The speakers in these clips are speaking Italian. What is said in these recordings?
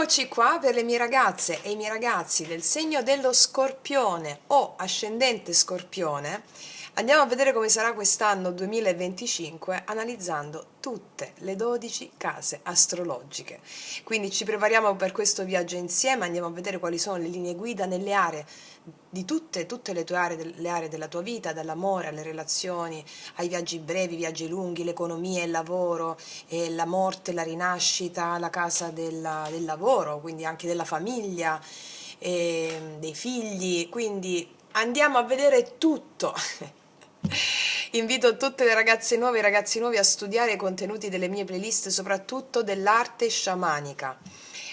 Eccoci qua per le mie ragazze e i miei ragazzi del segno dello Scorpione o ascendente Scorpione. Andiamo a vedere come sarà quest'anno 2025 analizzando tutte le 12 case astrologiche. Quindi ci prepariamo per questo viaggio insieme, andiamo a vedere quali sono le linee guida nelle aree di tutte le tue aree, le aree della tua vita, dall'amore alle relazioni, ai viaggi brevi, viaggi lunghi, l'economia, il lavoro, la morte, la rinascita, la casa del lavoro, quindi anche della famiglia, dei figli, quindi andiamo a vedere tutto. Invito tutte le ragazze nuove e i ragazzi nuovi a studiare i contenuti delle mie playlist, soprattutto dell'arte sciamanica,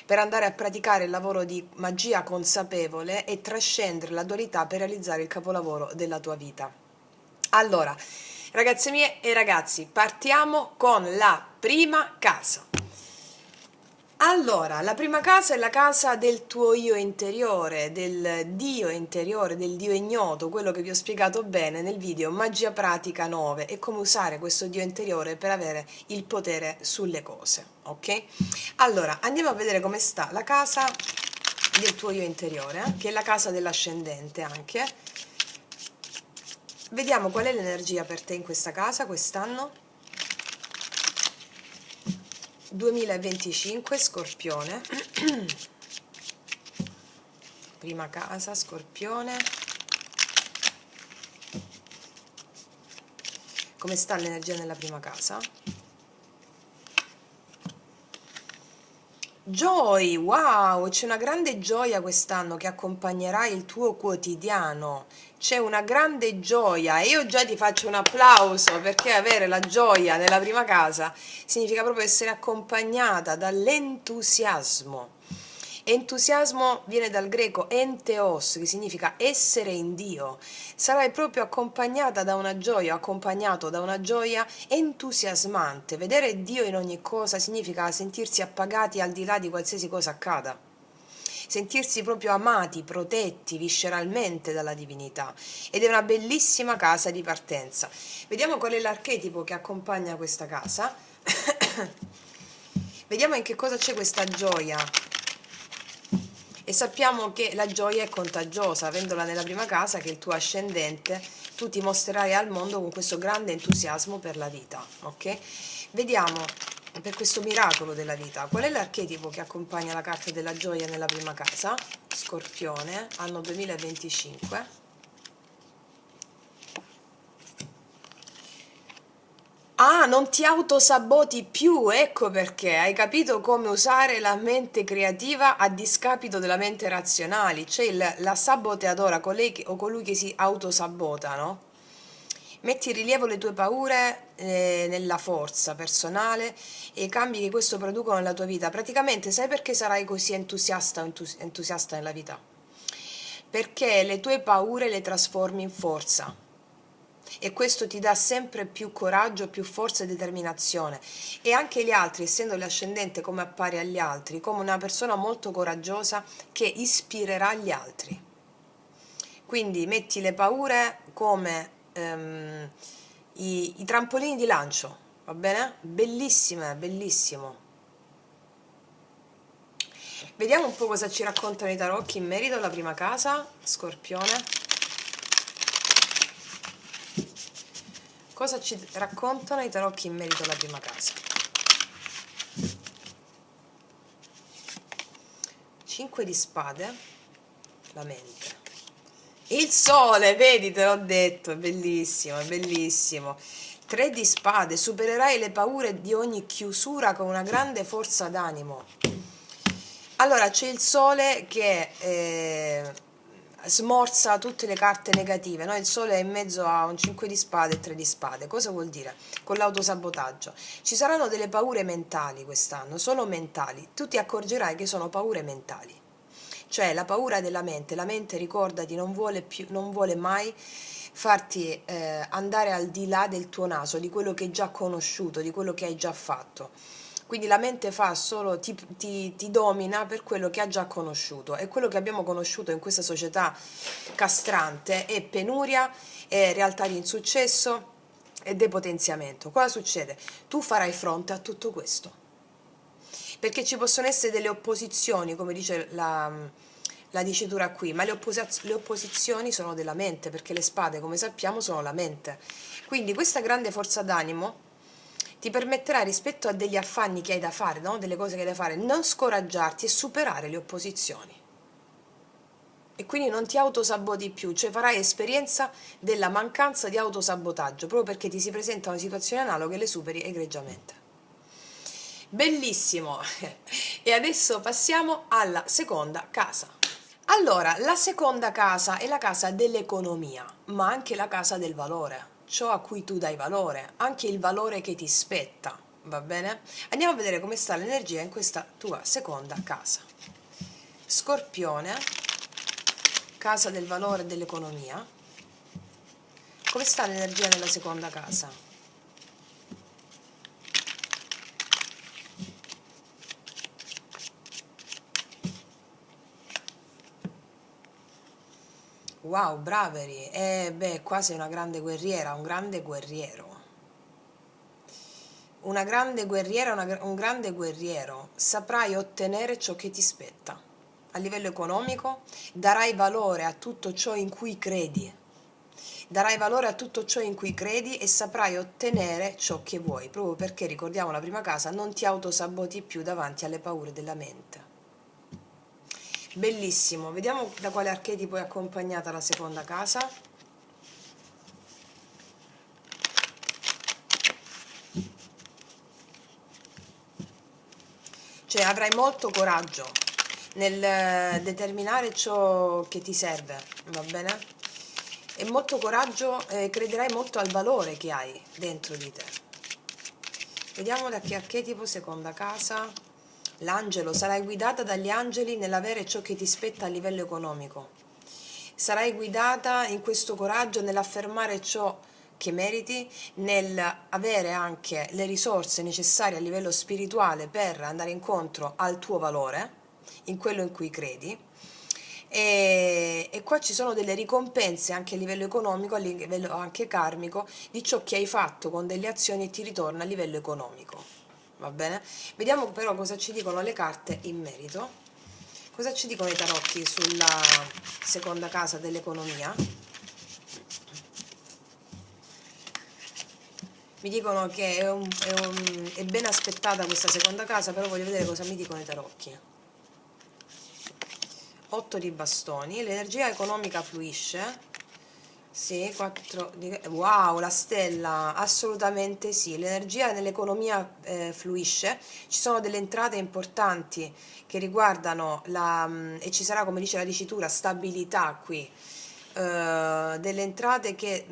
per andare a praticare il lavoro di magia consapevole e trascendere la dualità per realizzare il capolavoro della tua vita. Allora, ragazze mie e ragazzi, partiamo con la prima casa. Allora, la prima casa è la casa del tuo io interiore, del Dio interiore, del Dio ignoto, quello che vi ho spiegato bene nel video Magia Pratica 9 e come usare questo Dio interiore per avere il potere sulle cose, ok? Allora, andiamo a vedere come sta la casa del tuo io interiore, che è la casa dell'ascendente anche. Vediamo qual è l'energia per te in questa casa quest'anno. 2025 Scorpione. Prima casa Scorpione. Come sta l'energia nella prima casa? Joy, wow, c'è una grande gioia quest'anno che accompagnerà il tuo quotidiano. C'è una grande gioia e io già ti faccio un applauso perché avere la gioia nella prima casa significa proprio essere accompagnata dall'entusiasmo. Entusiasmo viene dal greco enteos, che significa essere in Dio. Sarai proprio accompagnata da una gioia, accompagnato da una gioia entusiasmante. Vedere Dio in ogni cosa significa sentirsi appagati al di là di qualsiasi cosa accada. Sentirsi proprio amati, protetti visceralmente dalla divinità. Ed è una bellissima casa di partenza. Vediamo qual è l'archetipo che accompagna questa casa. Vediamo in che cosa c'è questa gioia. E sappiamo che la gioia è contagiosa, avendola nella prima casa, che è il tuo ascendente, tu ti mostrerai al mondo con questo grande entusiasmo per la vita, ok? Vediamo per questo miracolo della vita, qual è l'archetipo che accompagna la carta della gioia nella prima casa? Scorpione, anno 2025. Ah, non ti autosaboti più, ecco perché, hai capito come usare la mente creativa a discapito della mente razionale, c'è la saboteadora, colui che si autosabota, no? Metti in rilievo le tue paure nella forza personale e i cambi che questo producono nella tua vita. Praticamente sai perché sarai così entusiasta o entusiasta nella vita? Perché le tue paure le trasformi in forza. E questo ti dà sempre più coraggio, più forza e determinazione. E anche gli altri, essendo l'ascendente come appare agli altri, come una persona molto coraggiosa che ispirerà gli altri. Quindi metti le paure come i trampolini di lancio, va bene? Bellissime, bellissimo. Vediamo un po' cosa ci raccontano i tarocchi in merito alla prima casa, Scorpione. Cosa ci raccontano i tarocchi in merito alla prima casa? 5 di spade, la mente. Il sole, vedi, te l'ho detto, è bellissimo, è bellissimo. 3 di spade, supererai le paure di ogni chiusura con una grande forza d'animo. Allora, c'è il sole che smorza tutte le carte negative, no? Il sole è in mezzo a un 5 di spade e 3 di spade. Cosa vuol dire? Con l'autosabotaggio. Ci saranno delle paure mentali quest'anno, solo mentali. Tu ti accorgerai che sono paure mentali. Cioè la paura della mente, la mente ricordati non vuole mai farti andare al di là del tuo naso, di quello che hai già conosciuto, di quello che hai già fatto. Quindi la mente fa solo, ti domina per quello che ha già conosciuto e quello che abbiamo conosciuto in questa società castrante è penuria, è realtà di insuccesso e depotenziamento. Cosa succede? Tu farai fronte a tutto questo. perché ci possono essere delle opposizioni, come dice la dicitura qui, ma le opposizioni sono della mente, perché le spade, come sappiamo, sono la mente. Quindi questa grande forza d'animo ti permetterà, rispetto a degli affanni che hai da fare, no? Delle cose che hai da fare, non scoraggiarti e superare le opposizioni. E quindi non ti autosaboti più, cioè farai esperienza della mancanza di autosabotaggio, proprio perché ti si presentano situazioni analoghe e le superi egregiamente. Bellissimo! E adesso passiamo alla seconda casa. Allora, la seconda casa è la casa dell'economia, ma anche la casa del valore, ciò a cui tu dai valore, anche il valore che ti spetta, va bene? Andiamo a vedere come sta l'energia in questa tua seconda casa. Scorpione, casa del valore e dell'economia. Come sta l'energia nella seconda casa? Wow, Braveri, beh, qua sei una grande guerriera, un grande guerriero. Una grande guerriera, un grande guerriero. Saprai ottenere ciò che ti spetta. A livello economico, darai valore a tutto ciò in cui credi. Darai valore a tutto ciò in cui credi e saprai ottenere ciò che vuoi, proprio perché, ricordiamo la prima casa, non ti autosaboti più davanti alle paure della mente. Bellissimo, vediamo da quale archetipo è accompagnata la seconda casa. Cioè avrai molto coraggio nel determinare ciò che ti serve, va bene? E molto coraggio, crederai molto al valore che hai dentro di te. Vediamo da che archetipo, seconda casa. L'angelo, sarai guidata dagli angeli nell'avere ciò che ti spetta a livello economico. Sarai guidata in questo coraggio nell'affermare ciò che meriti, nel avere anche le risorse necessarie a livello spirituale per andare incontro al tuo valore, in quello in cui credi. E qua ci sono delle ricompense anche a livello economico, a livello anche karmico, di ciò che hai fatto con delle azioni e ti ritorna a livello economico. Va bene? Vediamo però cosa ci dicono le carte in merito. Cosa ci dicono i tarocchi sulla seconda casa dell'economia? Mi dicono che è ben aspettata questa seconda casa, però voglio vedere cosa mi dicono i tarocchi. 8 di bastoni, l'energia economica fluisce. Sì, 4 di... Wow, la stella, assolutamente sì, l'energia nell'economia fluisce, ci sono delle entrate importanti che riguardano e ci sarà, come dice la dicitura, stabilità qui, delle entrate che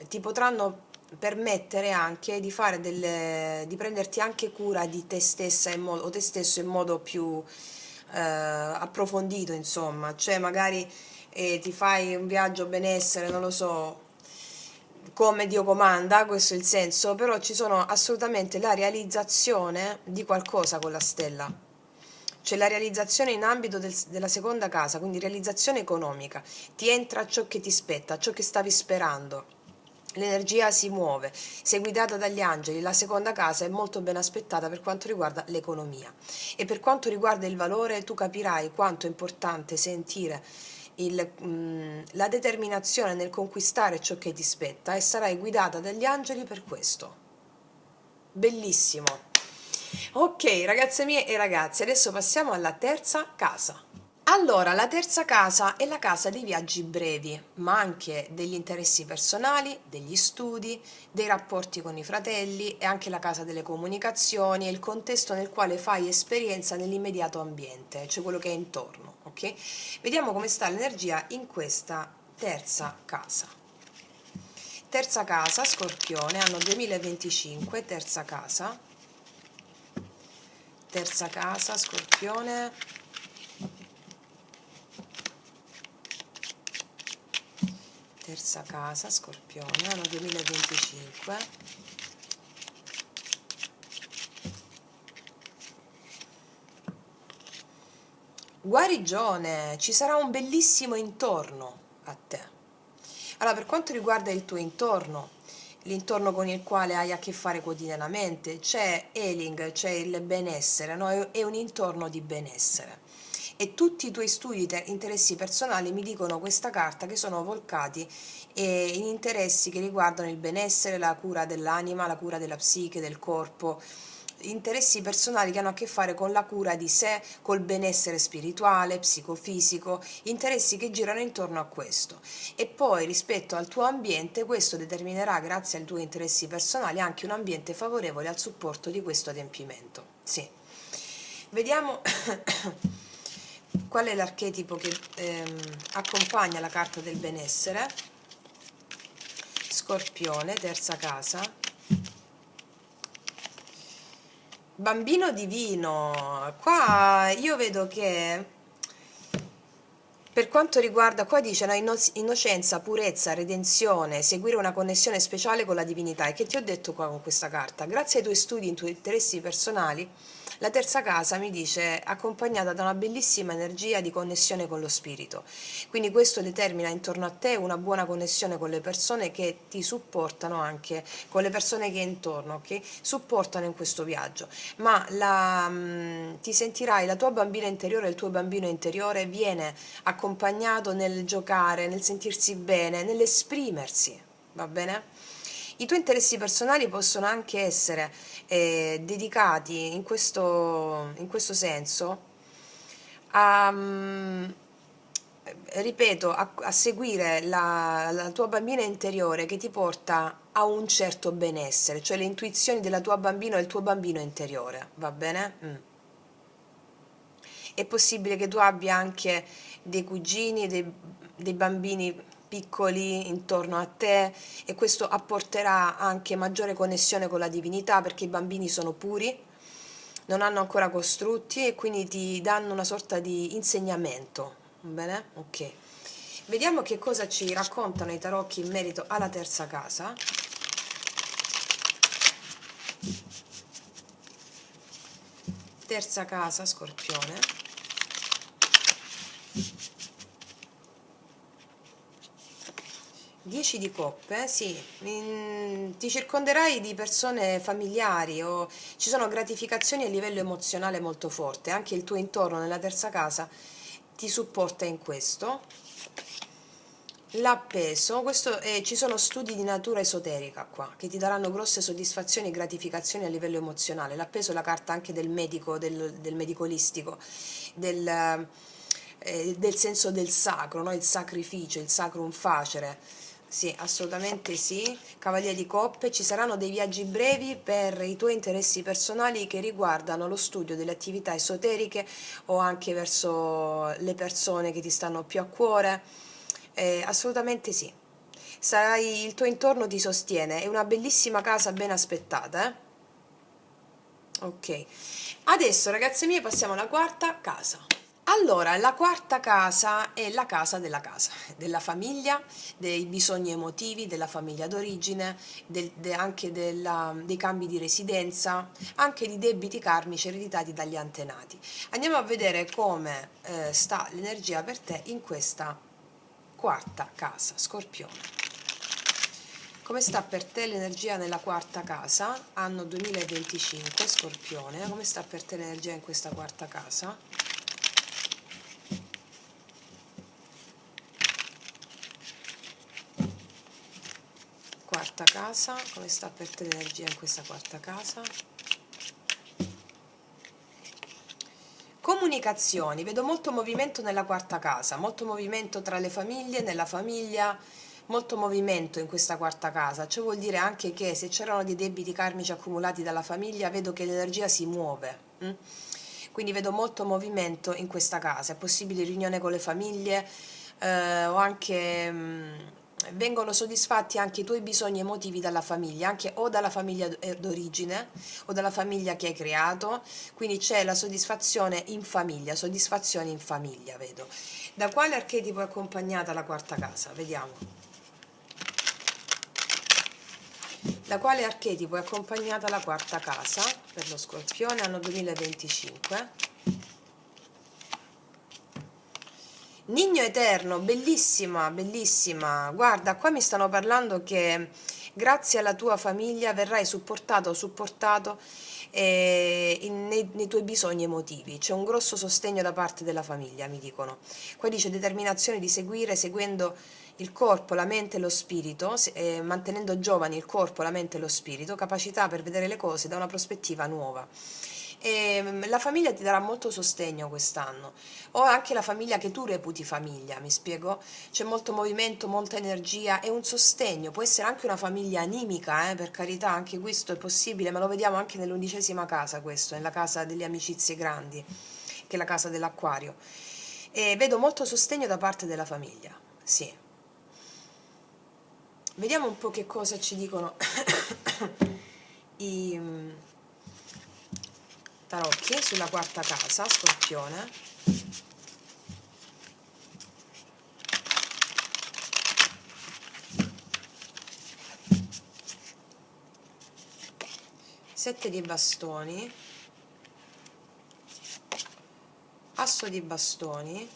ti potranno permettere anche di fare di prenderti anche cura di te stessa o te stesso in modo più approfondito, insomma, cioè magari ti fai un viaggio benessere, non lo so, come Dio comanda, questo è il senso, però ci sono assolutamente la realizzazione di qualcosa con la stella. C'è la realizzazione in ambito della seconda casa, quindi realizzazione economica. Ti entra ciò che ti spetta, ciò che stavi sperando. L'energia si muove, sei guidata dagli angeli, la seconda casa è molto ben aspettata per quanto riguarda l'economia. E per quanto riguarda il valore, tu capirai quanto è importante sentire la determinazione nel conquistare ciò che ti spetta e sarai guidata dagli angeli per questo. Bellissimo. Ok, ragazze mie e ragazzi, adesso passiamo alla terza casa. Allora, la terza casa è la casa dei viaggi brevi, ma anche degli interessi personali, degli studi, dei rapporti con i fratelli e anche la casa delle comunicazioni e il contesto nel quale fai esperienza nell'immediato ambiente, cioè quello che è intorno, ok? Vediamo come sta l'energia in questa terza casa. Terza casa, Scorpione, anno 2025, terza casa, Scorpione, terza casa, Scorpione, anno 2025. Guarigione, ci sarà un bellissimo intorno a te. Allora, per quanto riguarda il tuo intorno, l'intorno con il quale hai a che fare quotidianamente, c'è healing, c'è il benessere, no? È un intorno di benessere. E tutti i tuoi studi, interessi personali mi dicono questa carta che sono volcati in interessi che riguardano il benessere, la cura dell'anima, la cura della psiche, del corpo, interessi personali che hanno a che fare con la cura di sé, col benessere spirituale, psicofisico, interessi che girano intorno a questo. E poi rispetto al tuo ambiente, questo determinerà, grazie ai tuoi interessi personali, anche un ambiente favorevole al supporto di questo adempimento. Sì. Vediamo qual è l'archetipo che accompagna la carta del benessere. Scorpione, terza casa. Bambino divino, qua io vedo che per quanto riguarda, qua dice no, innocenza, purezza, redenzione, seguire una connessione speciale con la divinità. E che ti ho detto qua con questa carta? Grazie ai tuoi studi, ai tuoi interessi personali, la terza casa mi dice accompagnata da una bellissima energia di connessione con lo spirito. Quindi questo determina intorno a te una buona connessione con le persone che ti supportano, anche con le persone che intorno, che supportano in questo viaggio. Ma ti sentirai, la tua bambina interiore, il tuo bambino interiore viene accompagnato nel giocare, nel sentirsi bene, nell'esprimersi, va bene? I tuoi interessi personali possono anche essere dedicati in questo senso a, ripeto, a seguire la tua bambina interiore che ti porta a un certo benessere, cioè le intuizioni della tua bambina o il tuo bambino interiore, va bene? È possibile che tu abbia anche dei cugini, dei bambini piccoli intorno a te e questo apporterà anche maggiore connessione con la divinità perché i bambini sono puri, non hanno ancora costrutti e quindi ti danno una sorta di insegnamento. Va bene? Ok. Vediamo che cosa ci raccontano i tarocchi in merito alla terza casa. Terza casa, Scorpione. 10 di coppe, sì, ti circonderai di persone familiari o ci sono gratificazioni a livello emozionale molto forte, anche il tuo intorno nella terza casa ti supporta in questo. L'appeso, ci sono studi di natura esoterica qua che ti daranno grosse soddisfazioni e gratificazioni a livello emozionale. L'appeso è la carta anche del medico, del medico olistico, del senso del sacro, no? Il sacrificio, il sacrum facere. Sì, assolutamente sì. Cavaliere di coppe, ci saranno dei viaggi brevi per i tuoi interessi personali che riguardano lo studio delle attività esoteriche o anche verso le persone che ti stanno più a cuore. Assolutamente sì. Il tuo intorno ti sostiene, è una bellissima casa ben aspettata, eh? Ok. Adesso, ragazze mie, passiamo alla quarta casa. Allora, la quarta casa è la casa, della famiglia, dei bisogni emotivi, della famiglia d'origine, anche dei cambi di residenza, anche di debiti karmici ereditati dagli antenati. Andiamo a vedere come sta l'energia per te in questa quarta casa, Scorpione. Come sta per te l'energia nella quarta casa, anno 2025, Scorpione? Come sta per te l'energia in questa quarta casa? Quarta casa, come sta per te l'energia in questa quarta casa? Comunicazioni, vedo molto movimento nella quarta casa, molto movimento tra le famiglie, nella famiglia, molto movimento in questa quarta casa. Ciò vuol dire anche che se c'erano dei debiti karmici accumulati dalla famiglia, vedo che l'energia si muove. Quindi vedo molto movimento in questa casa. È possibile riunione con le famiglie o anche vengono soddisfatti anche i tuoi bisogni emotivi dalla famiglia, anche o dalla famiglia d'origine o dalla famiglia che hai creato, quindi c'è la soddisfazione in famiglia, vedo. Da quale archetipo è accompagnata la quarta casa? Vediamo. Da quale archetipo è accompagnata la quarta casa per lo Scorpione anno 2025? Nigno Eterno, bellissima, bellissima. Guarda, qua mi stanno parlando che grazie alla tua famiglia verrai supportato o supportato nei tuoi bisogni emotivi. C'è un grosso sostegno da parte della famiglia, mi dicono. Qua dice determinazione di seguire, seguendo il corpo, la mente e lo spirito, mantenendo giovani il corpo, la mente e lo spirito, capacità per vedere le cose da una prospettiva nuova. La famiglia ti darà molto sostegno quest'anno, o anche la famiglia che tu reputi famiglia, mi spiego? C'è molto movimento, molta energia e un sostegno, può essere anche una famiglia animica, per carità, anche questo è possibile, ma lo vediamo anche nell'11ª casa, questo, nella casa delle amicizie grandi, che è la casa dell'acquario. E vedo molto sostegno da parte della famiglia, sì. Vediamo un po' che cosa ci dicono i tarocchi sulla 4ª casa, Scorpione. Sette di bastoni, asso di bastoni,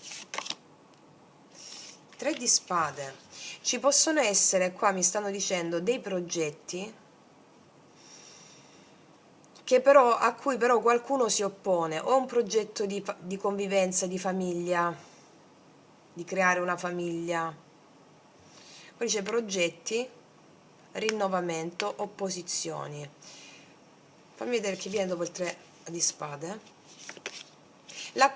3 di spade. Ci possono essere, qua mi stanno dicendo, dei progetti che però, a cui però qualcuno si oppone, o un progetto di convivenza, di famiglia, di creare una famiglia. Poi dice progetti, rinnovamento, opposizioni. Fammi vedere chi viene dopo il 3 di spade.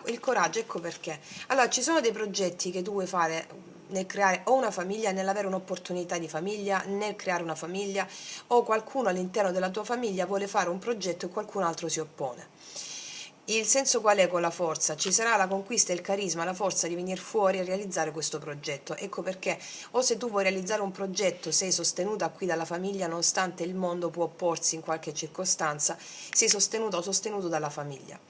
Il coraggio, ecco perché. Allora, ci sono dei progetti che tu vuoi fare nel creare o una famiglia, nell'avere un'opportunità di famiglia, nel creare una famiglia, o qualcuno all'interno della tua famiglia vuole fare un progetto e qualcun altro si oppone. Il senso qual è con la forza? Ci sarà la conquista, il carisma, la forza di venire fuori e realizzare questo progetto. Ecco perché, o se tu vuoi realizzare un progetto, sei sostenuta qui dalla famiglia, nonostante il mondo può opporsi in qualche circostanza, sei sostenuta o sostenuto dalla famiglia.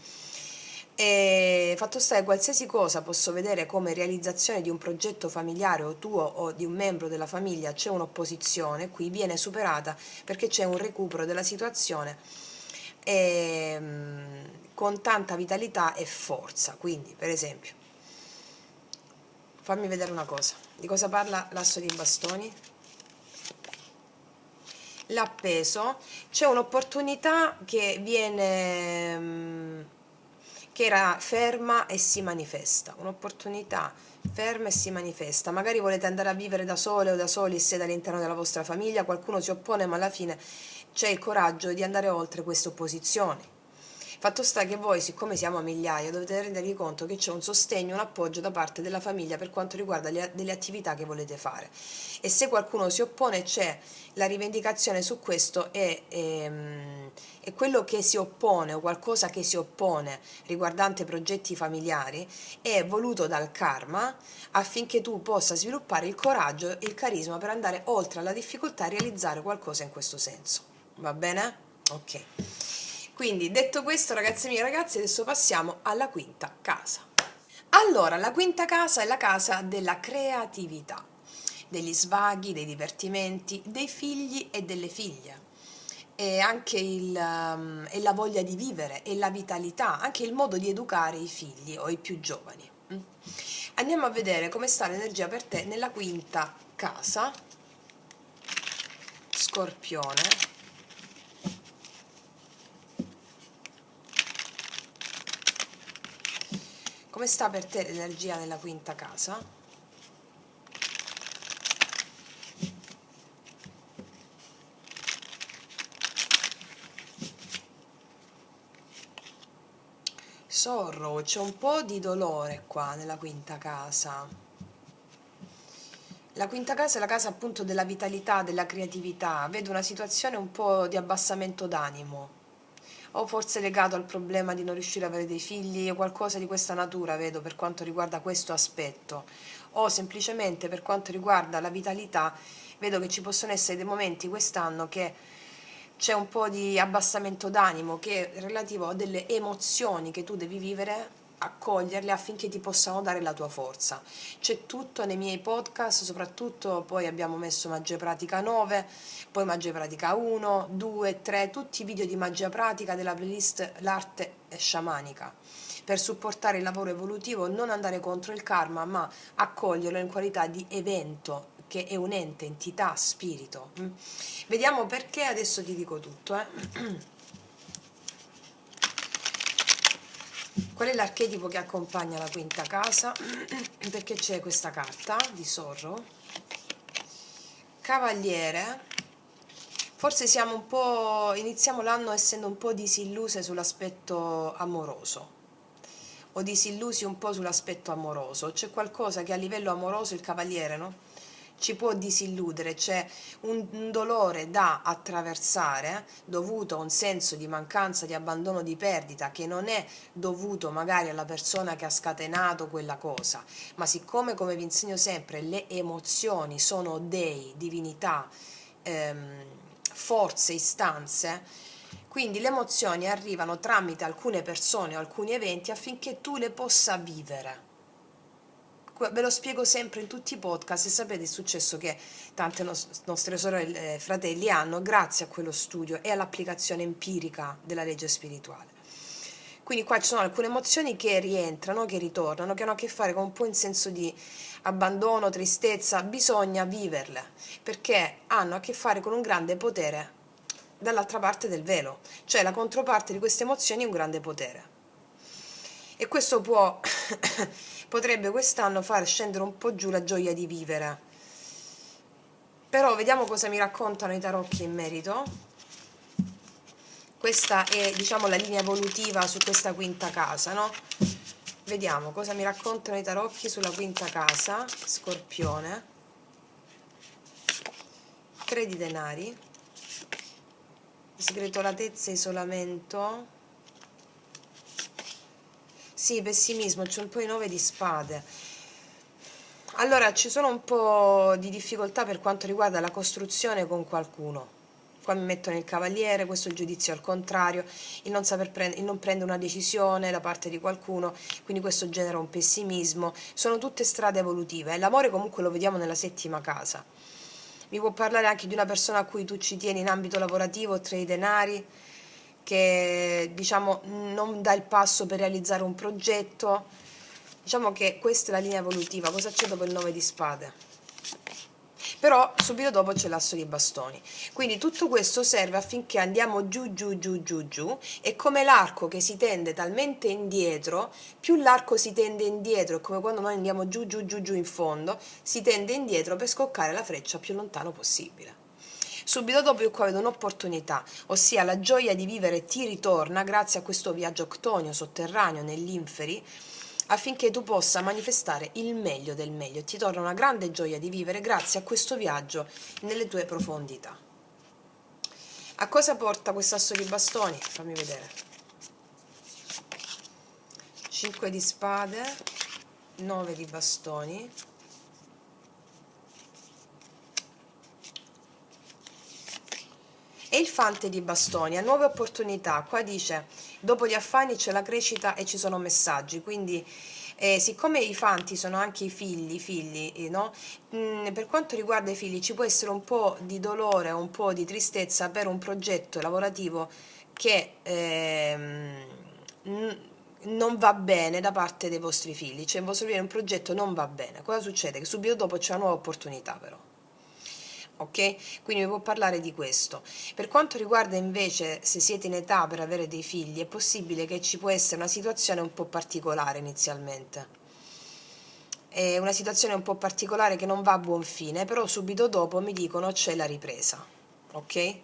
E fatto sta che qualsiasi cosa posso vedere come realizzazione di un progetto familiare o tuo o di un membro della famiglia, c'è un'opposizione, qui viene superata perché c'è un recupero della situazione con tanta vitalità e forza. Quindi, per esempio, fammi vedere una cosa. Di cosa parla l'asso di bastoni? L'appeso. C'è un'opportunità che viene che era ferma e si manifesta, un'opportunità ferma e si manifesta. Magari volete andare a vivere da sole o da soli, siete all'interno della vostra famiglia, qualcuno si oppone, ma alla fine c'è il coraggio di andare oltre queste opposizioni. Fatto sta che voi, siccome siamo a migliaia, dovete rendervi conto che c'è un sostegno, un appoggio da parte della famiglia per quanto riguarda delle attività che volete fare. E se qualcuno si oppone, c'è la rivendicazione su questo e quello che si oppone o qualcosa che si oppone riguardante progetti familiari è voluto dal karma affinché tu possa sviluppare il coraggio e il carisma per andare oltre alla difficoltà e realizzare qualcosa in questo senso. Va bene? Ok. Quindi, detto questo, ragazze mie e ragazzi, adesso passiamo alla 5ª casa. Allora, la 5ª casa è la casa della creatività, degli svaghi, dei divertimenti, dei figli e delle figlie. E anche e la voglia di vivere e la vitalità, anche il modo di educare i figli o i più giovani. Andiamo a vedere come sta l'energia per te nella 5ª casa, Scorpione. Come sta per te l'energia nella 5ª casa? Sorrow, c'è un po' di dolore qua nella 5ª casa. La 5ª casa è la casa appunto della vitalità, della creatività. Vedo una situazione un po' di abbassamento d'animo. O forse legato al problema di non riuscire ad avere dei figli o qualcosa di questa natura, vedo, per quanto riguarda questo aspetto. O semplicemente per quanto riguarda la vitalità, vedo che ci possono essere dei momenti quest'anno che c'è un po' di abbassamento d'animo che è relativo a delle emozioni che tu devi vivere, accoglierle affinché ti possano dare la tua forza. C'è tutto nei miei podcast, soprattutto poi abbiamo messo Magia Pratica 9, poi Magia Pratica 1, 2, 3, tutti i video di Magia Pratica della playlist L'arte sciamanica, per supportare il lavoro evolutivo, non andare contro il karma, ma accoglierlo in qualità di evento, che è un ente, entità, spirito. Vediamo perché, adesso ti dico tutto. Qual è l'archetipo che accompagna la quinta casa? Perché c'è questa carta di Sorro. Cavaliere. Forse siamo un po', iniziamo l'anno essendo un po' disilluse sull'aspetto amoroso, o disillusi un po' sull'aspetto amoroso. C'è qualcosa che a livello amoroso il cavaliere, no? Ci può disilludere, c'è un dolore da attraversare dovuto a un senso di mancanza, di abbandono, di perdita, che non è dovuto magari alla persona che ha scatenato quella cosa, ma siccome, come vi insegno sempre, le emozioni sono dei, divinità, forze, istanze, quindi le emozioni arrivano tramite alcune persone o alcuni eventi affinché tu le possa vivere. Ve lo spiego sempre in tutti i podcast e sapete, è successo che tante nostre sorelle e fratelli hanno grazie a quello studio e all'applicazione empirica della legge spirituale. Quindi qua ci sono alcune emozioni che rientrano, che ritornano, che hanno a che fare con un po' in senso di abbandono, tristezza, bisogna viverle, perché hanno a che fare con un grande potere dall'altra parte del velo, cioè la controparte di queste emozioni è un grande potere. E questo potrebbe quest'anno far scendere un po' giù la gioia di vivere. Però vediamo cosa mi raccontano i tarocchi in merito. Questa è, diciamo, la linea evolutiva su questa quinta casa, no? Vediamo cosa mi raccontano i tarocchi sulla quinta casa, Scorpione. 3 di denari, sgretolatezza e isolamento. Sì, pessimismo, c'è un po' i 9 di spade. Allora, ci sono un po' di difficoltà per quanto riguarda la costruzione con qualcuno. Qua mi mettono il cavaliere, questo è il giudizio al contrario, il non saper il non prendere una decisione da parte di qualcuno, quindi questo genera un pessimismo. Sono tutte strade evolutive. L'amore comunque lo vediamo nella 7ª casa. Mi può parlare anche di una persona a cui tu ci tieni in ambito lavorativo, tra i denari, che diciamo non dà il passo per realizzare un progetto. Diciamo che questa è la linea evolutiva. Cosa c'è dopo il 9 di spade? Però subito dopo c'è l'asso di bastoni, quindi tutto questo serve affinché andiamo giù giù giù giù giù, e come l'arco che si tende talmente indietro, più l'arco si tende indietro, è come quando noi andiamo giù giù giù giù in fondo, si tende indietro per scoccare la freccia più lontano possibile. Subito dopo io qua vedo un'opportunità, ossia la gioia di vivere ti ritorna grazie a questo viaggio octonio sotterraneo nell'inferi, affinché tu possa manifestare il meglio del meglio. Ti torna una grande gioia di vivere grazie a questo viaggio nelle tue profondità. A cosa porta questo asso di bastoni? Fammi vedere. 5 di spade, 9 di bastoni, e il fante di bastoni, a nuove opportunità. Qua dice, dopo gli affanni c'è la crescita e ci sono messaggi, quindi siccome i fanti sono anche i figli, no? Per quanto riguarda i figli ci può essere un po' di dolore, un po' di tristezza per un progetto lavorativo che non va bene da parte dei vostri figli, cioè il vostro figlio un progetto non va bene. Cosa succede? Che subito dopo c'è una nuova opportunità però. Ok? Quindi mi può parlare di questo. Per quanto riguarda invece se siete in età per avere dei figli, è possibile che ci può essere una situazione un po' particolare inizialmente. È una situazione un po' particolare che non va a buon fine, però subito dopo mi dicono c'è la ripresa. Ok?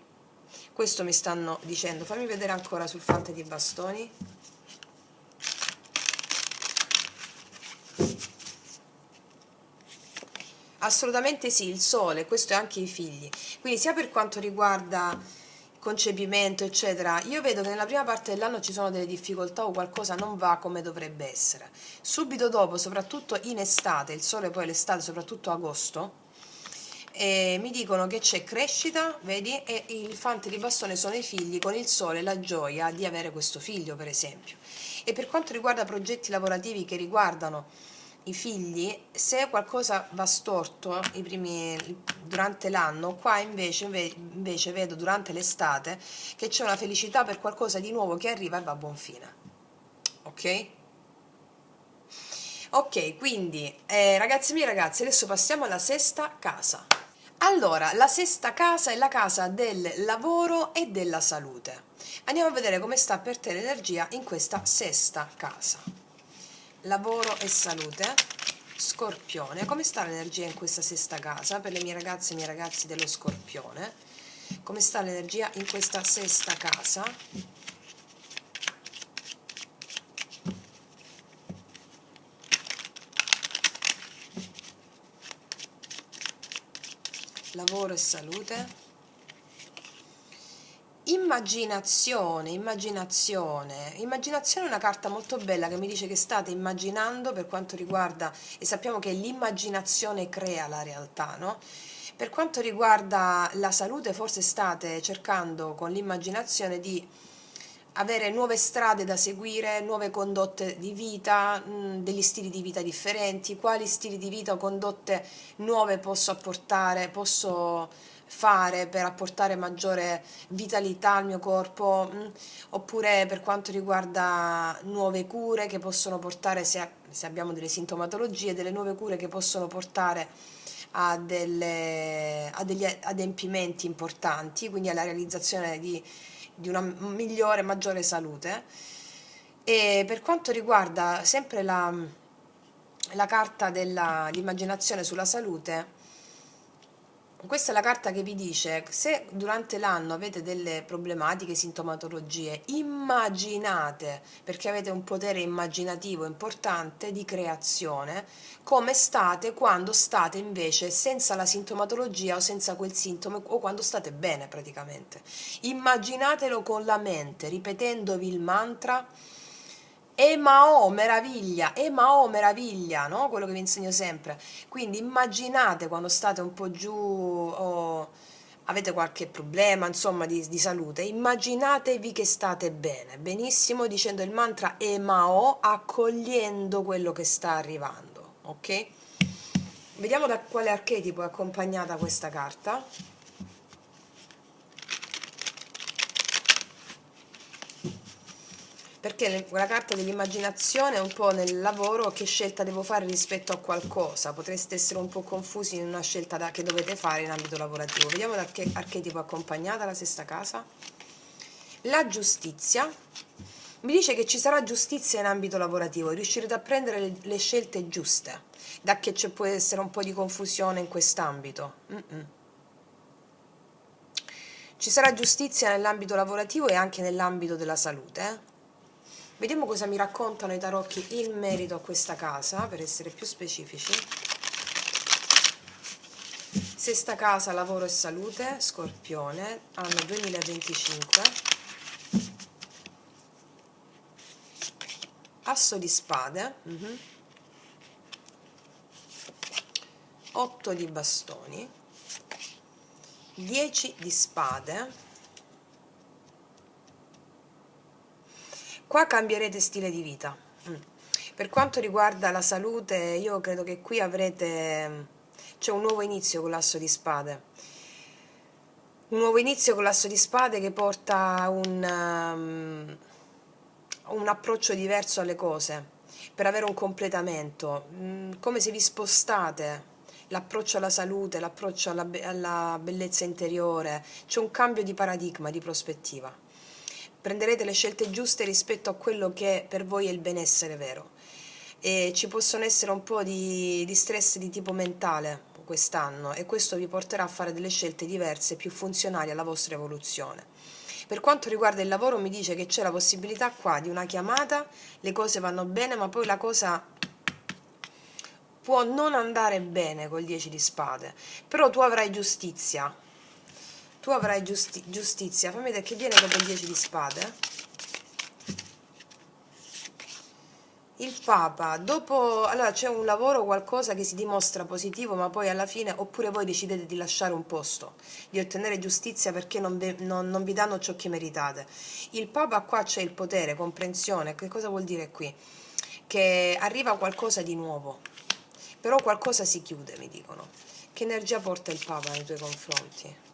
Questo mi stanno dicendo. Fammi vedere ancora sul fante di bastoni. Assolutamente sì, il sole, questo è anche i figli. Quindi sia per quanto riguarda concepimento, eccetera, io vedo che nella prima parte dell'anno ci sono delle difficoltà o qualcosa non va come dovrebbe essere. Subito dopo, soprattutto in estate, il sole poi l'estate, soprattutto agosto, mi dicono che c'è crescita, vedi, e il fante di bastone sono i figli, con il sole la gioia di avere questo figlio, per esempio. E per quanto riguarda progetti lavorativi che riguardano i figli, se qualcosa va storto durante l'anno, qua invece vedo durante l'estate che c'è una felicità per qualcosa di nuovo che arriva e va a buon fine. Ok? Ok, quindi ragazzi miei ragazzi, adesso passiamo alla sesta casa. Allora, la sesta casa è la casa del lavoro e della salute. Andiamo a vedere come sta per te l'energia in questa sesta casa. Lavoro e salute, Scorpione. Come sta l'energia in questa sesta casa per le mie ragazze e i miei ragazzi dello Scorpione? Come sta l'energia in questa sesta casa? Lavoro e salute. Immaginazione, immaginazione. Immaginazione è una carta molto bella che mi dice che state immaginando per quanto riguarda, e sappiamo che l'immaginazione crea la realtà, no? Per quanto riguarda la salute, forse state cercando con l'immaginazione di avere nuove strade da seguire, nuove condotte di vita, degli stili di vita differenti, quali stili di vita o condotte nuove posso apportare, posso fare per apportare maggiore vitalità al mio corpo, oppure per quanto riguarda nuove cure che possono portare, se abbiamo delle sintomatologie, delle nuove cure che possono portare a degli adempimenti importanti, quindi alla realizzazione di una migliore, maggiore salute. E per quanto riguarda sempre la carta dell'immaginazione sulla salute, questa è la carta che vi dice se durante l'anno avete delle problematiche, sintomatologie, immaginate, perché avete un potere immaginativo importante di creazione, come state quando state invece senza la sintomatologia o senza quel sintomo o quando state bene praticamente. Immaginatelo con la mente, ripetendovi il mantra Emao meraviglia, no? Quello che vi insegno sempre. Quindi immaginate quando state un po' giù o avete qualche problema, insomma, di salute, immaginatevi che state bene, benissimo, dicendo il mantra Emao, accogliendo quello che sta arrivando, ok? Vediamo da quale archetipo è accompagnata questa carta. Perché la carta dell'immaginazione è un po' nel lavoro, che scelta devo fare rispetto a qualcosa, potreste essere un po' confusi in una scelta che dovete fare in ambito lavorativo. Vediamo da che archetipo è accompagnata la sesta casa. La giustizia mi dice che ci sarà giustizia in ambito lavorativo, riuscirete a prendere le scelte giuste, da che ci può essere un po' di confusione in quest'ambito. Ci sarà giustizia nell'ambito lavorativo e anche nell'ambito della salute. Vediamo cosa mi raccontano i tarocchi in merito a questa casa, per essere più specifici. Sesta casa, lavoro e salute, Scorpione, anno 2025. Asso di spade, 8 di bastoni, 10 di spade. Qua cambierete stile di vita. Per quanto riguarda la salute, io credo che qui c'è un nuovo inizio con l'asso di spade. Un nuovo inizio con l'asso di spade che porta a un approccio diverso alle cose, per avere un completamento, come se vi spostate l'approccio alla salute, l'approccio alla bellezza interiore, c'è un cambio di paradigma, di prospettiva. Prenderete le scelte giuste rispetto a quello che per voi è il benessere vero. E ci possono essere un po' di stress di tipo mentale quest'anno, e questo vi porterà a fare delle scelte diverse, più funzionali alla vostra evoluzione. Per quanto riguarda il lavoro, mi dice che c'è la possibilità qua di una chiamata, le cose vanno bene, ma poi la cosa può non andare bene col 10 di spade, però tu avrai giustizia. Tu avrai giustizia. Fammi vedere che viene dopo il 10 di spade. Il Papa, dopo, allora c'è un lavoro, qualcosa che si dimostra positivo, ma poi alla fine, oppure voi decidete di lasciare un posto, di ottenere giustizia perché non vi danno ciò che meritate. Il Papa qua c'è il potere, comprensione, che cosa vuol dire qui? Che arriva qualcosa di nuovo, però qualcosa si chiude, mi dicono. Che energia porta il Papa nei tuoi confronti?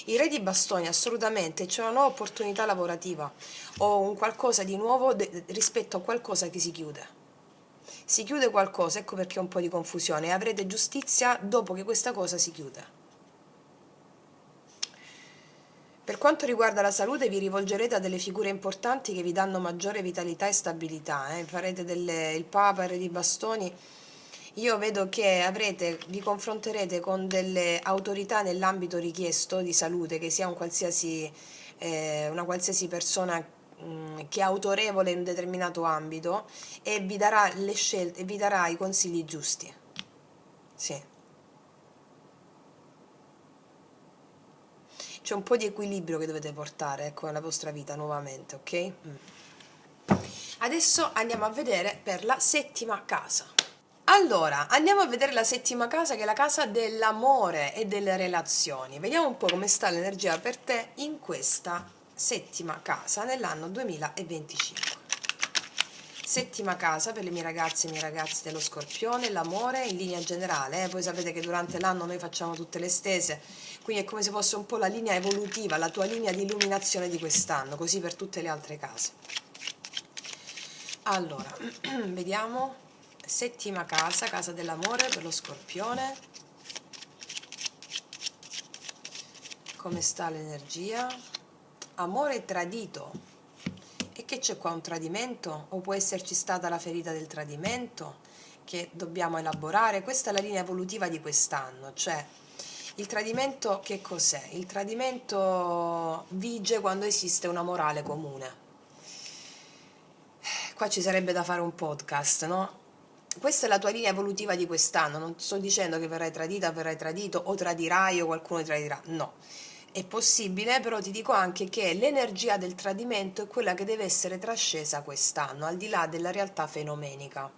I re di bastoni, assolutamente, c'è una nuova opportunità lavorativa o un qualcosa di nuovo rispetto a qualcosa che si chiude. Si chiude qualcosa, ecco perché ho un po' di confusione, e avrete giustizia dopo che questa cosa si chiude. Per quanto riguarda la salute, vi rivolgerete a delle figure importanti che vi danno maggiore vitalità e stabilità. Farete il Papa, il Re di Bastoni. Io vedo che vi confronterete con delle autorità nell'ambito richiesto di salute, che sia una qualsiasi persona che è autorevole in un determinato ambito, e vi darà le scelte, vi darà i consigli giusti. Sì. C'è un po' di equilibrio che dovete portare, ecco, nella vostra vita nuovamente, ok? Adesso andiamo a vedere per la settima casa. Allora, andiamo a vedere la settima casa, che è la casa dell'amore e delle relazioni. Vediamo un po' come sta l'energia per te in questa settima casa nell'anno 2025. Settima casa per le mie ragazze e i miei ragazzi dello Scorpione, l'amore in linea generale, poi sapete che durante l'anno noi facciamo tutte le stese, quindi è come se fosse un po' la linea evolutiva, la tua linea di illuminazione di quest'anno, così per tutte le altre case. Allora, vediamo, settima casa, casa dell'amore per lo Scorpione, come sta l'energia, amore tradito. E che c'è qua, un tradimento? O può esserci stata la ferita del tradimento che dobbiamo elaborare? Questa è la linea evolutiva di quest'anno, cioè il tradimento che cos'è? Il tradimento vige quando esiste una morale comune. Qua ci sarebbe da fare un podcast, no? Questa è la tua linea evolutiva di quest'anno, non sto dicendo che verrai tradita, verrai tradito o tradirai o qualcuno ti tradirà, no. È possibile, però ti dico anche che l'energia del tradimento è quella che deve essere trascesa quest'anno, al di là della realtà fenomenica.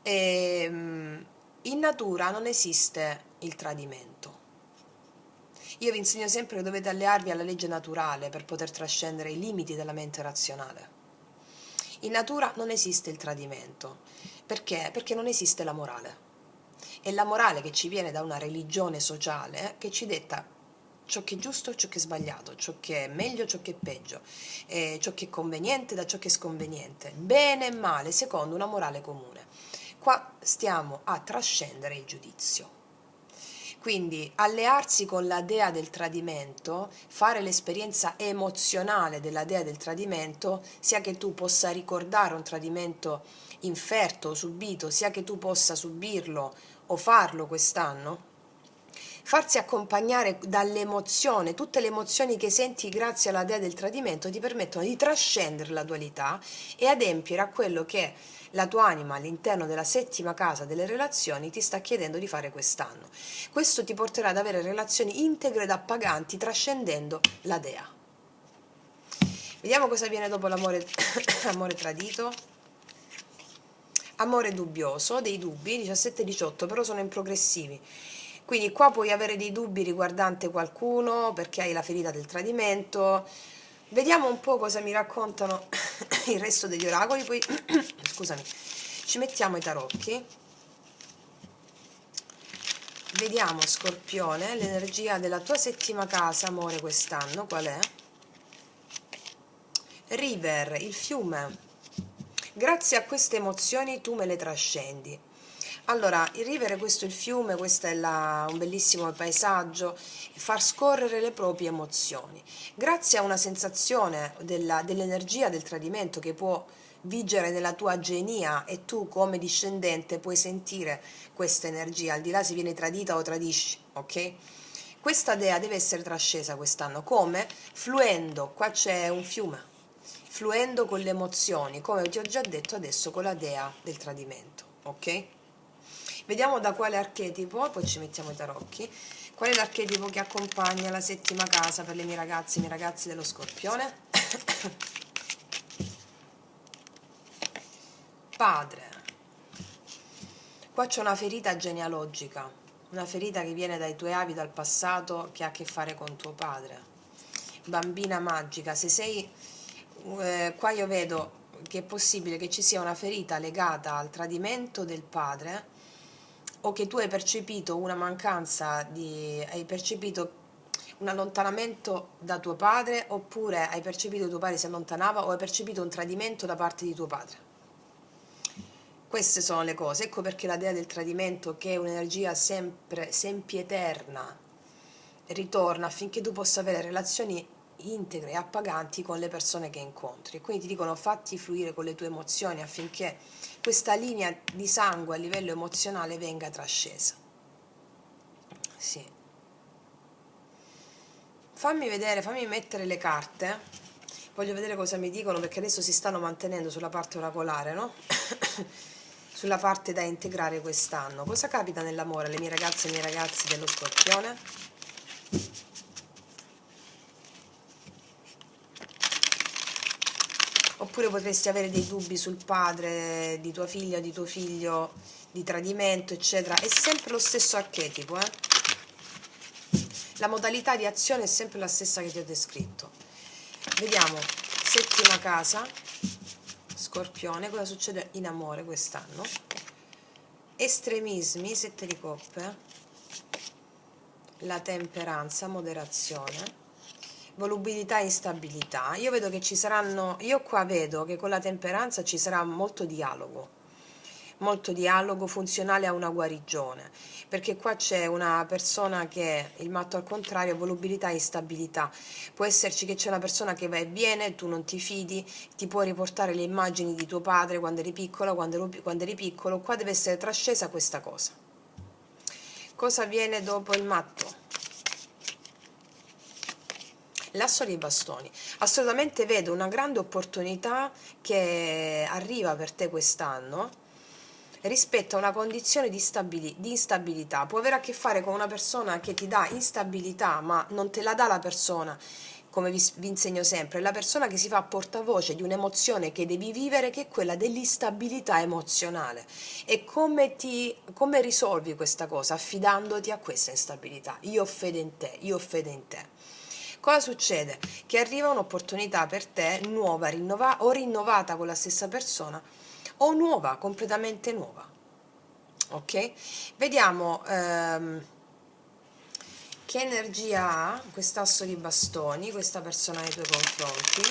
In natura non esiste il tradimento. Io vi insegno sempre che dovete allearvi alla legge naturale per poter trascendere i limiti della mente razionale. In natura non esiste il tradimento. Perché? Perché non esiste la morale. È la morale che ci viene da una religione sociale che ci detta ciò che è giusto e ciò che è sbagliato, ciò che è meglio e ciò che è peggio, ciò che è conveniente da ciò che è sconveniente, bene e male, secondo una morale comune. Qua stiamo a trascendere il giudizio. Quindi allearsi con la dea del tradimento, fare l'esperienza emozionale della dea del tradimento, sia che tu possa ricordare un tradimento inferto o subito, sia che tu possa subirlo o farlo quest'anno, farsi accompagnare dall'emozione, tutte le emozioni che senti grazie alla dea del tradimento ti permettono di trascendere la dualità e adempiere a quello che la tua anima all'interno della settima casa delle relazioni ti sta chiedendo di fare quest'anno. Questo ti porterà ad avere relazioni integre ed appaganti trascendendo la dea. Vediamo cosa viene dopo l'amore amore tradito. Amore dubbioso, dei dubbi, 17 e 18, però sono in progressivi. Quindi qua puoi avere dei dubbi riguardante qualcuno perché hai la ferita del tradimento. Vediamo un po' cosa mi raccontano il resto degli oracoli, poi scusami, ci mettiamo i tarocchi. Vediamo, Scorpione, l'energia della tua settima casa, amore, quest'anno, qual è? River, il fiume. Grazie a queste emozioni tu me le trascendi. Allora, il river, questo è il fiume, questo è un bellissimo paesaggio, far scorrere le proprie emozioni. Grazie a una sensazione dell'energia del tradimento che può vigere nella tua genia e tu come discendente puoi sentire questa energia, al di là se viene tradita o tradisci, ok? Questa dea deve essere trascesa quest'anno, come? Fluendo, qua c'è un fiume, fluendo con le emozioni, come ti ho già detto adesso con la dea del tradimento, ok? Vediamo da quale archetipo, poi ci mettiamo i tarocchi, qual è l'archetipo che accompagna la settima casa per le mie ragazze e i miei ragazzi dello Scorpione? Padre. Qua c'è una ferita genealogica, una ferita che viene dai tuoi avi, dal passato, che ha a che fare con tuo padre. Bambina magica, se sei... qua io vedo che è possibile che ci sia una ferita legata al tradimento del padre, o che tu hai percepito una mancanza hai percepito un allontanamento da tuo padre, oppure hai percepito che tuo padre si allontanava, o hai percepito un tradimento da parte di tuo padre. Queste sono le cose, ecco perché la dea del tradimento, che è un'energia sempre sempieterna, ritorna affinché tu possa avere relazioni integre e appaganti con le persone che incontri. E quindi ti dicono fatti fluire con le tue emozioni affinché questa linea di sangue a livello emozionale venga trascesa. Sì. Fammi vedere, fammi mettere le carte. Voglio vedere cosa mi dicono, perché adesso si stanno mantenendo sulla parte oracolare, no? Sulla parte da integrare quest'anno. Cosa capita nell'amore alle mie ragazze e ai miei ragazzi dello Scorpione? Oppure potresti avere dei dubbi sul padre di tua figlia o di tuo figlio, di tradimento, eccetera. È sempre lo stesso archetipo, eh? La modalità di azione è sempre la stessa che ti ho descritto. Vediamo, settima casa, Scorpione, cosa succede in amore quest'anno? Estremismi, 7 di coppe, la temperanza, moderazione, volubilità e instabilità. Io vedo che ci saranno, io qua vedo che con la temperanza ci sarà molto dialogo funzionale a una guarigione, perché qua c'è una persona che, il matto al contrario, volubilità e instabilità. Può esserci che c'è una persona che va e viene, tu non ti fidi, ti può riportare le immagini di tuo padre quando eri piccola, quando eri piccolo. Qua deve essere trascesa questa cosa. Cosa avviene dopo il matto? L'asso dei bastoni. Assolutamente vedo una grande opportunità che arriva per te quest'anno rispetto a una condizione di instabilità. Può avere a che fare con una persona che ti dà instabilità, ma non te la dà la persona, come vi insegno sempre, la persona che si fa portavoce di un'emozione che devi vivere, che è quella dell'instabilità emozionale. E come risolvi questa cosa? Affidandoti a questa instabilità. Io ho fede in te, io ho fede in te. Cosa succede? Che arriva un'opportunità per te nuova, o rinnovata con la stessa persona, o nuova, completamente nuova. Ok? Vediamo che energia ha quest'asso di bastoni, questa persona nei tuoi confronti.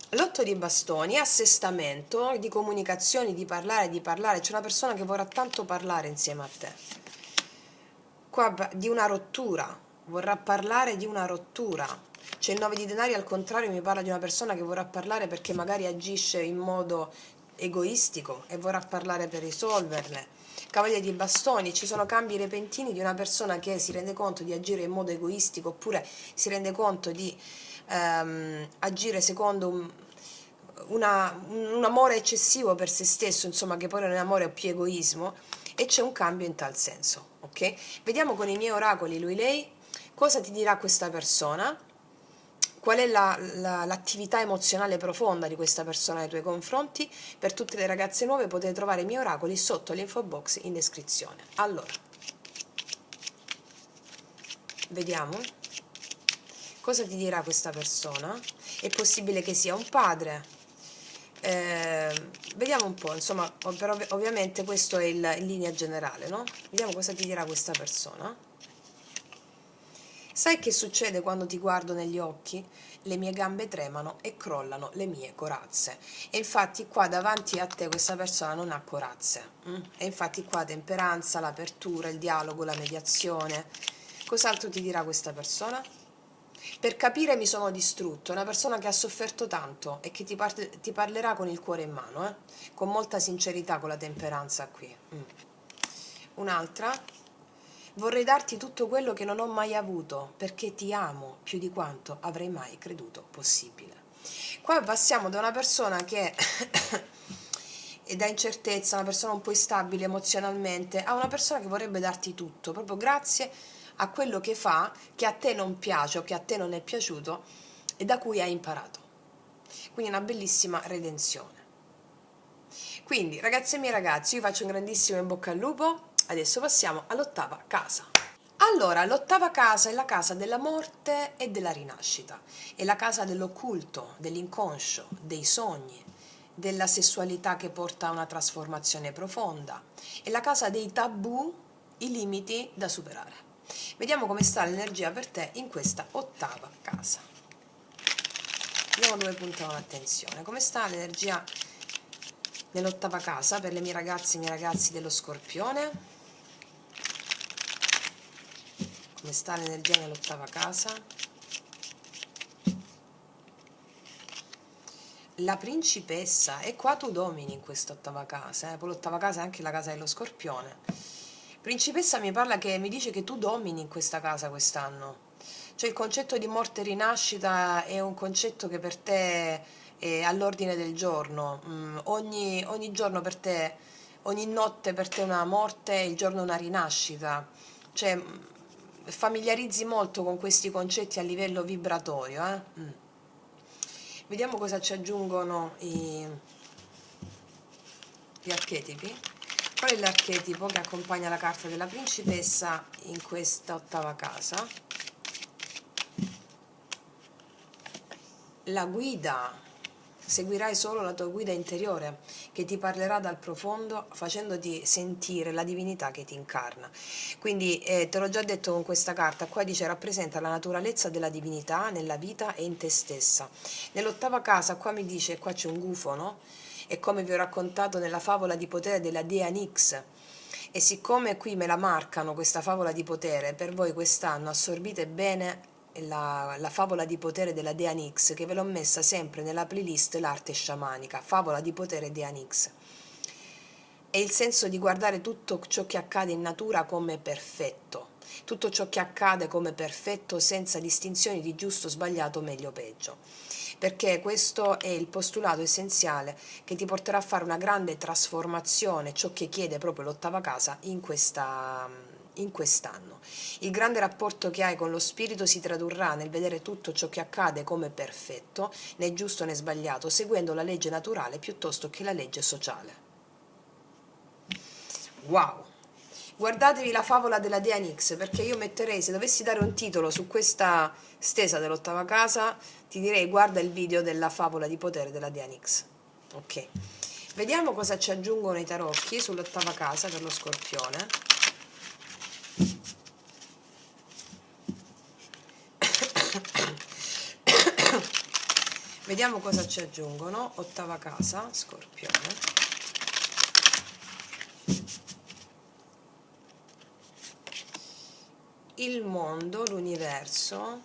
L'otto di bastoni, assestamento, di comunicazioni, di parlare, c'è una persona che vorrà tanto parlare insieme a te. Qua di una rottura, vorrà parlare di una rottura. C'è il 9 di denari al contrario, mi parla di una persona che vorrà parlare perché magari agisce in modo egoistico e vorrà parlare per risolverle. Cavaliere di bastoni, ci sono cambi repentini di una persona che si rende conto di agire in modo egoistico oppure si rende conto di agire secondo un amore eccessivo per se stesso, insomma, che poi non è amore, è più egoismo, e c'è un cambio in tal senso, ok? Vediamo con i miei oracoli lui-lei cosa ti dirà questa persona, qual è l'attività emozionale profonda di questa persona nei tuoi confronti. Per tutte le ragazze nuove potete trovare i miei oracoli sotto l'info box in descrizione. Allora, vediamo cosa ti dirà questa persona. È possibile che sia un padre. Vediamo un po', insomma, ovviamente questo è in linea generale, no? Vediamo cosa ti dirà questa persona. Sai che succede quando ti guardo negli occhi? Le mie gambe tremano e crollano le mie corazze. E infatti qua davanti a te questa persona non ha corazze. E infatti qua temperanza, l'apertura, il dialogo, la mediazione. Cos'altro ti dirà questa persona? Per capire mi sono distrutto, è una persona che ha sofferto tanto e che ti parlerà con il cuore in mano, con molta sincerità, con la temperanza qui. Un'altra, vorrei darti tutto quello che non ho mai avuto, perché ti amo più di quanto avrei mai creduto possibile. Qua passiamo da una persona che è da incertezza, una persona un po' instabile emozionalmente, a una persona che vorrebbe darti tutto, proprio grazie a quello che fa, che a te non piace o che a te non è piaciuto e da cui hai imparato. Quindi una bellissima redenzione. Quindi, ragazze e miei ragazzi, io faccio un grandissimo in bocca al lupo. Adesso passiamo all'ottava casa. Allora, l'ottava casa è la casa della morte e della rinascita. È la casa dell'occulto, dell'inconscio, dei sogni, della sessualità che porta a una trasformazione profonda. È la casa dei tabù, i limiti da superare. Vediamo come sta l'energia per te in questa ottava casa. Vediamo dove puntano l'attenzione. Come sta l'energia nell'8ª casa per le mie ragazze e i miei ragazzi dello Scorpione? Come sta l'energia nell'8ª casa? La principessa, e qua tu domini in questa 8ª casa, poi l'8ª casa è anche la casa dello Scorpione. Principessa mi parla che mi dice che tu domini in questa casa quest'anno. Cioè il concetto di morte e rinascita è un concetto che per te è all'ordine del giorno. Ogni giorno per te, ogni notte per te è una morte e il giorno è una rinascita. Cioè familiarizzi molto con questi concetti a livello vibratorio. Vediamo cosa ci aggiungono gli archetipi. Qual è l'archetipo che accompagna la carta della principessa in questa 8ª casa? La guida. Seguirai solo la tua guida interiore che ti parlerà dal profondo facendoti sentire la divinità che ti incarna. Quindi te l'ho già detto con questa carta, qua dice rappresenta la naturalezza della divinità nella vita e in te stessa. Nell'8ª casa qua mi dice, qua c'è un gufo, no? È come vi ho raccontato nella favola di potere della dea Nix. E siccome qui me la marcano questa favola di potere, per voi quest'anno assorbite bene la favola di potere della dea Nix, che ve l'ho messa sempre nella playlist l'arte sciamanica, favola di potere dea Nix. È il senso di guardare tutto ciò che accade in natura come perfetto, tutto ciò che accade come perfetto senza distinzioni di giusto, sbagliato, meglio, peggio. Perché questo è il postulato essenziale che ti porterà a fare una grande trasformazione, ciò che chiede proprio l'8ª casa in quest'anno. Il grande rapporto che hai con lo spirito si tradurrà nel vedere tutto ciò che accade come perfetto, né giusto né sbagliato, seguendo la legge naturale piuttosto che la legge sociale. Wow! Guardatevi la favola della dea Nix, perché io metterei, se dovessi dare un titolo su questa stesa dell'8ª casa, ti direi guarda il video della favola di potere della dea Nix. Ok, vediamo cosa ci aggiungono i tarocchi sull'8ª casa per lo Scorpione. Vediamo cosa ci aggiungono, 8ª casa, Scorpione. Il mondo, l'universo,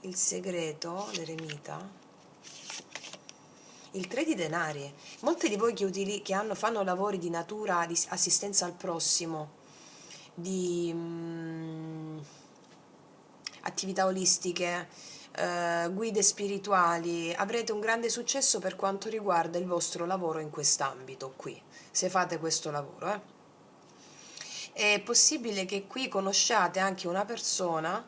il segreto, l'eremita, il 3 di denari. Molti di voi fanno lavori di natura, di assistenza al prossimo, di attività olistiche, guide spirituali, avrete un grande successo per quanto riguarda il vostro lavoro in quest'ambito qui, se fate questo lavoro. È possibile che qui conosciate anche una persona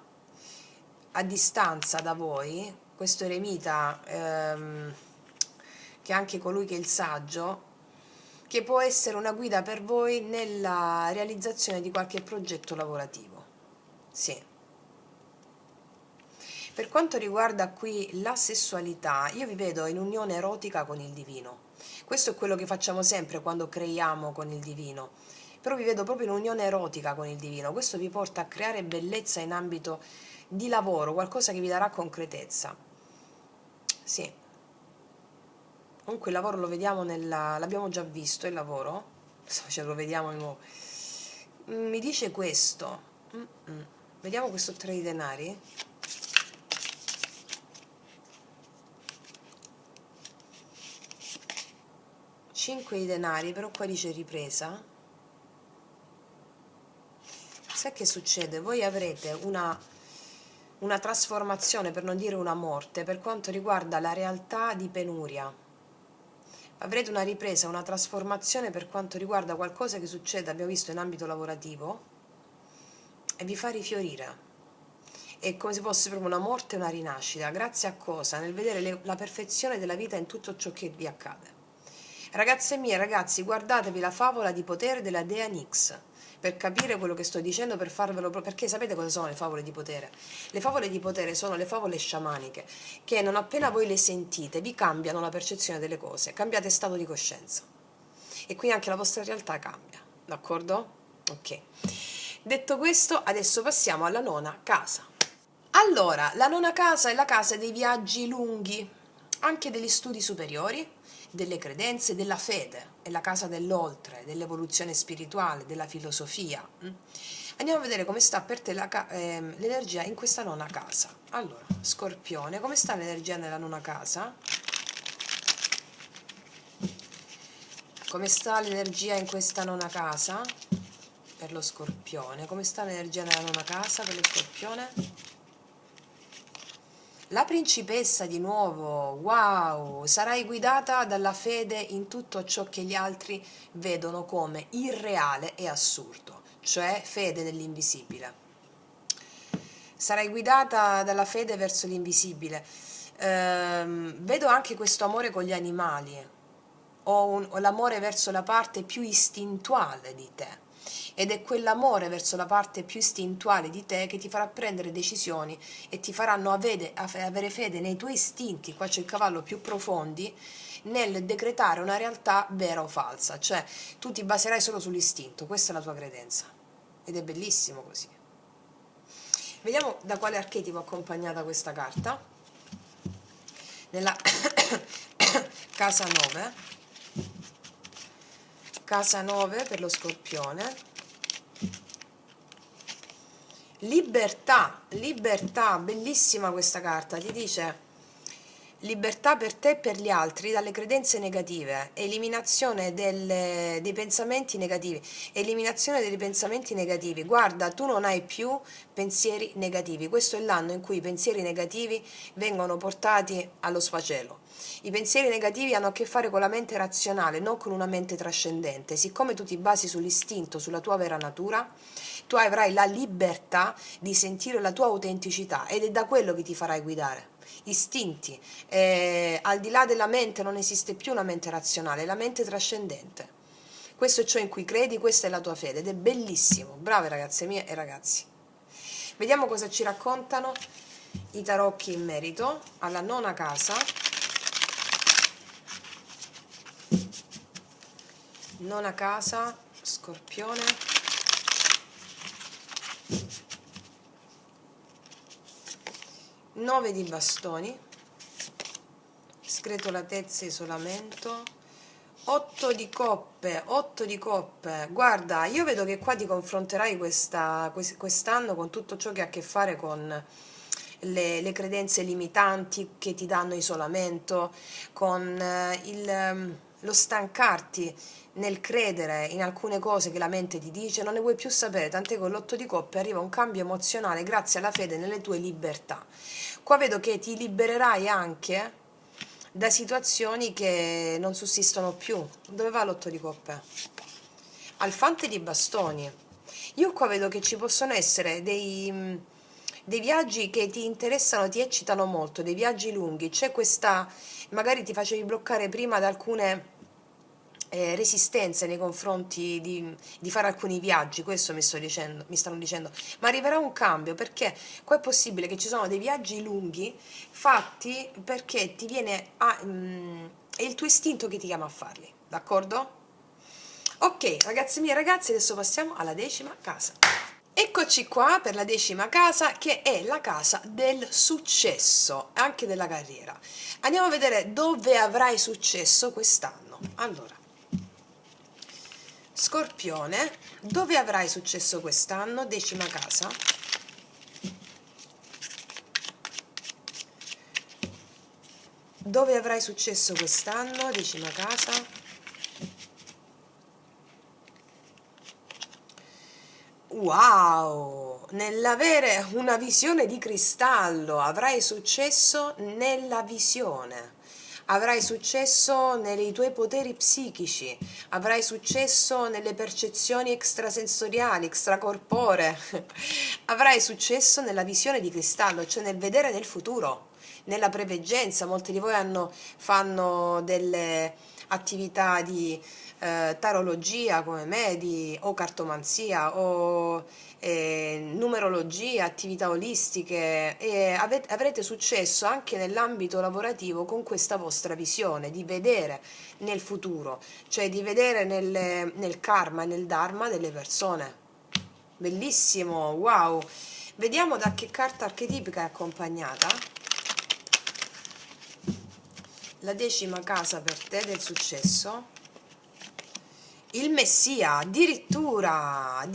a distanza da voi, questo eremita, che è anche colui che è il saggio, che può essere una guida per voi nella realizzazione di qualche progetto lavorativo. Sì. Per quanto riguarda qui la sessualità, io vi vedo in unione erotica con il divino. Questo è quello che facciamo sempre quando creiamo con il divino. Però vi vedo proprio in unione erotica con il divino. Questo vi porta a creare bellezza in ambito di lavoro, qualcosa che vi darà concretezza. Sì. Comunque il lavoro lo vediamo l'abbiamo già visto, il lavoro. Cioè, lo vediamo di nuovo. Mi dice questo. Vediamo questo 3 di denari. Cinque di denari, però qua dice ripresa. Sai che succede? Voi avrete una trasformazione, per non dire una morte, per quanto riguarda la realtà di penuria. Avrete una ripresa, una trasformazione per quanto riguarda qualcosa che succede, abbiamo visto, in ambito lavorativo, e vi fa rifiorire. È come se fosse proprio una morte e una rinascita. Grazie a cosa? Nel vedere la perfezione della vita in tutto ciò che vi accade. Ragazze mie, ragazzi, guardatevi la favola di potere della dea Nix per capire quello che sto dicendo, per farvelo, perché sapete cosa sono le favole di potere? Le favole di potere sono le favole sciamaniche che non appena voi le sentite vi cambiano la percezione delle cose, cambiate stato di coscienza e quindi anche la vostra realtà cambia, d'accordo? Ok. Detto questo, adesso passiamo alla 9ª casa. Allora, la nona casa è la casa dei viaggi lunghi, anche degli studi superiori, delle credenze, della fede, è la casa dell'oltre, dell'evoluzione spirituale, della filosofia. Andiamo a vedere come sta per te l'energia in questa nona casa. Allora, Scorpione, come sta l'energia nella nona casa? Come sta l'energia in questa nona casa per lo Scorpione? Come sta l'energia nella nona casa per lo Scorpione? La principessa di nuovo, wow, sarai guidata dalla fede in tutto ciò che gli altri vedono come irreale e assurdo, cioè fede nell'invisibile. Sarai guidata dalla fede verso l'invisibile. Vedo anche questo amore con gli animali, o l'amore verso la parte più istintuale di te. Ed è quell'amore verso la parte più istintuale di te che ti farà prendere decisioni e ti faranno avere fede nei tuoi istinti, qua c'è il cavallo, più profondi, nel decretare una realtà vera o falsa, cioè tu ti baserai solo sull'istinto, questa è la tua credenza ed è bellissimo così. Vediamo da quale archetipo è accompagnata questa carta. Nella casa 9, casa 9 per lo Scorpione. Libertà, libertà, bellissima questa carta, ti dice libertà per te e per gli altri dalle credenze negative, eliminazione dei pensamenti negativi, eliminazione dei pensamenti negativi. Guarda, tu non hai più pensieri negativi, questo è l'anno in cui i pensieri negativi vengono portati allo sfacelo. I pensieri negativi hanno a che fare con la mente razionale, non con una mente trascendente. Siccome tu ti basi sull'istinto, sulla tua vera natura, tu avrai la libertà di sentire la tua autenticità ed è da quello che ti farai guidare. Istinti, al di là della mente non esiste più una mente razionale, è la mente trascendente. Questo è ciò in cui credi, questa è la tua fede ed è bellissimo. Brave ragazze mie e ragazzi. Vediamo cosa ci raccontano i tarocchi in merito alla nona casa. Nona casa, Scorpione. Nove di bastoni, scretolatezza e isolamento, 8 di coppe, 8 di coppe. Guarda, io vedo che qua ti confronterai quest'anno con tutto ciò che ha a che fare con le credenze limitanti che ti danno isolamento, con lo stancarti nel credere in alcune cose che la mente ti dice, non ne vuoi più sapere, tant'è con l'8 di coppe arriva un cambio emozionale grazie alla fede nelle tue libertà. Qua vedo che ti libererai anche da situazioni che non sussistono più. Dove va l'8 di coppe? Alfante di bastoni. Io qua vedo che ci possono essere dei viaggi che ti interessano, ti eccitano molto, dei viaggi lunghi. C'è questa, magari ti facevi bloccare prima da alcune resistenze nei confronti di fare alcuni viaggi, questo mi stanno dicendo, ma arriverà un cambio perché qua è possibile che ci sono dei viaggi lunghi fatti perché ti viene è il tuo istinto che ti chiama a farli, d'accordo? Ok, ragazzi miei ragazzi, adesso passiamo alla 10ª casa. Eccoci qua per la 10ª casa, che è la casa del successo, anche della carriera. Andiamo a vedere dove avrai successo quest'anno. Allora, Scorpione, dove avrai successo quest'anno? 10ª casa. Dove avrai successo quest'anno? 10ª casa. Wow! Nell'avere una visione di cristallo avrai successo nella visione. Avrai successo nei tuoi poteri psichici, avrai successo nelle percezioni extrasensoriali, extracorporee, avrai successo nella visione di cristallo, cioè nel vedere nel futuro, nella preveggenza. Molti di voi fanno delle attività di tarologia come me, o cartomanzia o numerologia, attività olistiche, e avrete successo anche nell'ambito lavorativo con questa vostra visione di vedere nel futuro, cioè di vedere nel karma e nel dharma delle persone. Bellissimo, wow! Vediamo da che carta archetipica è accompagnata. La 10ª casa per te del successo. Il Messia, addirittura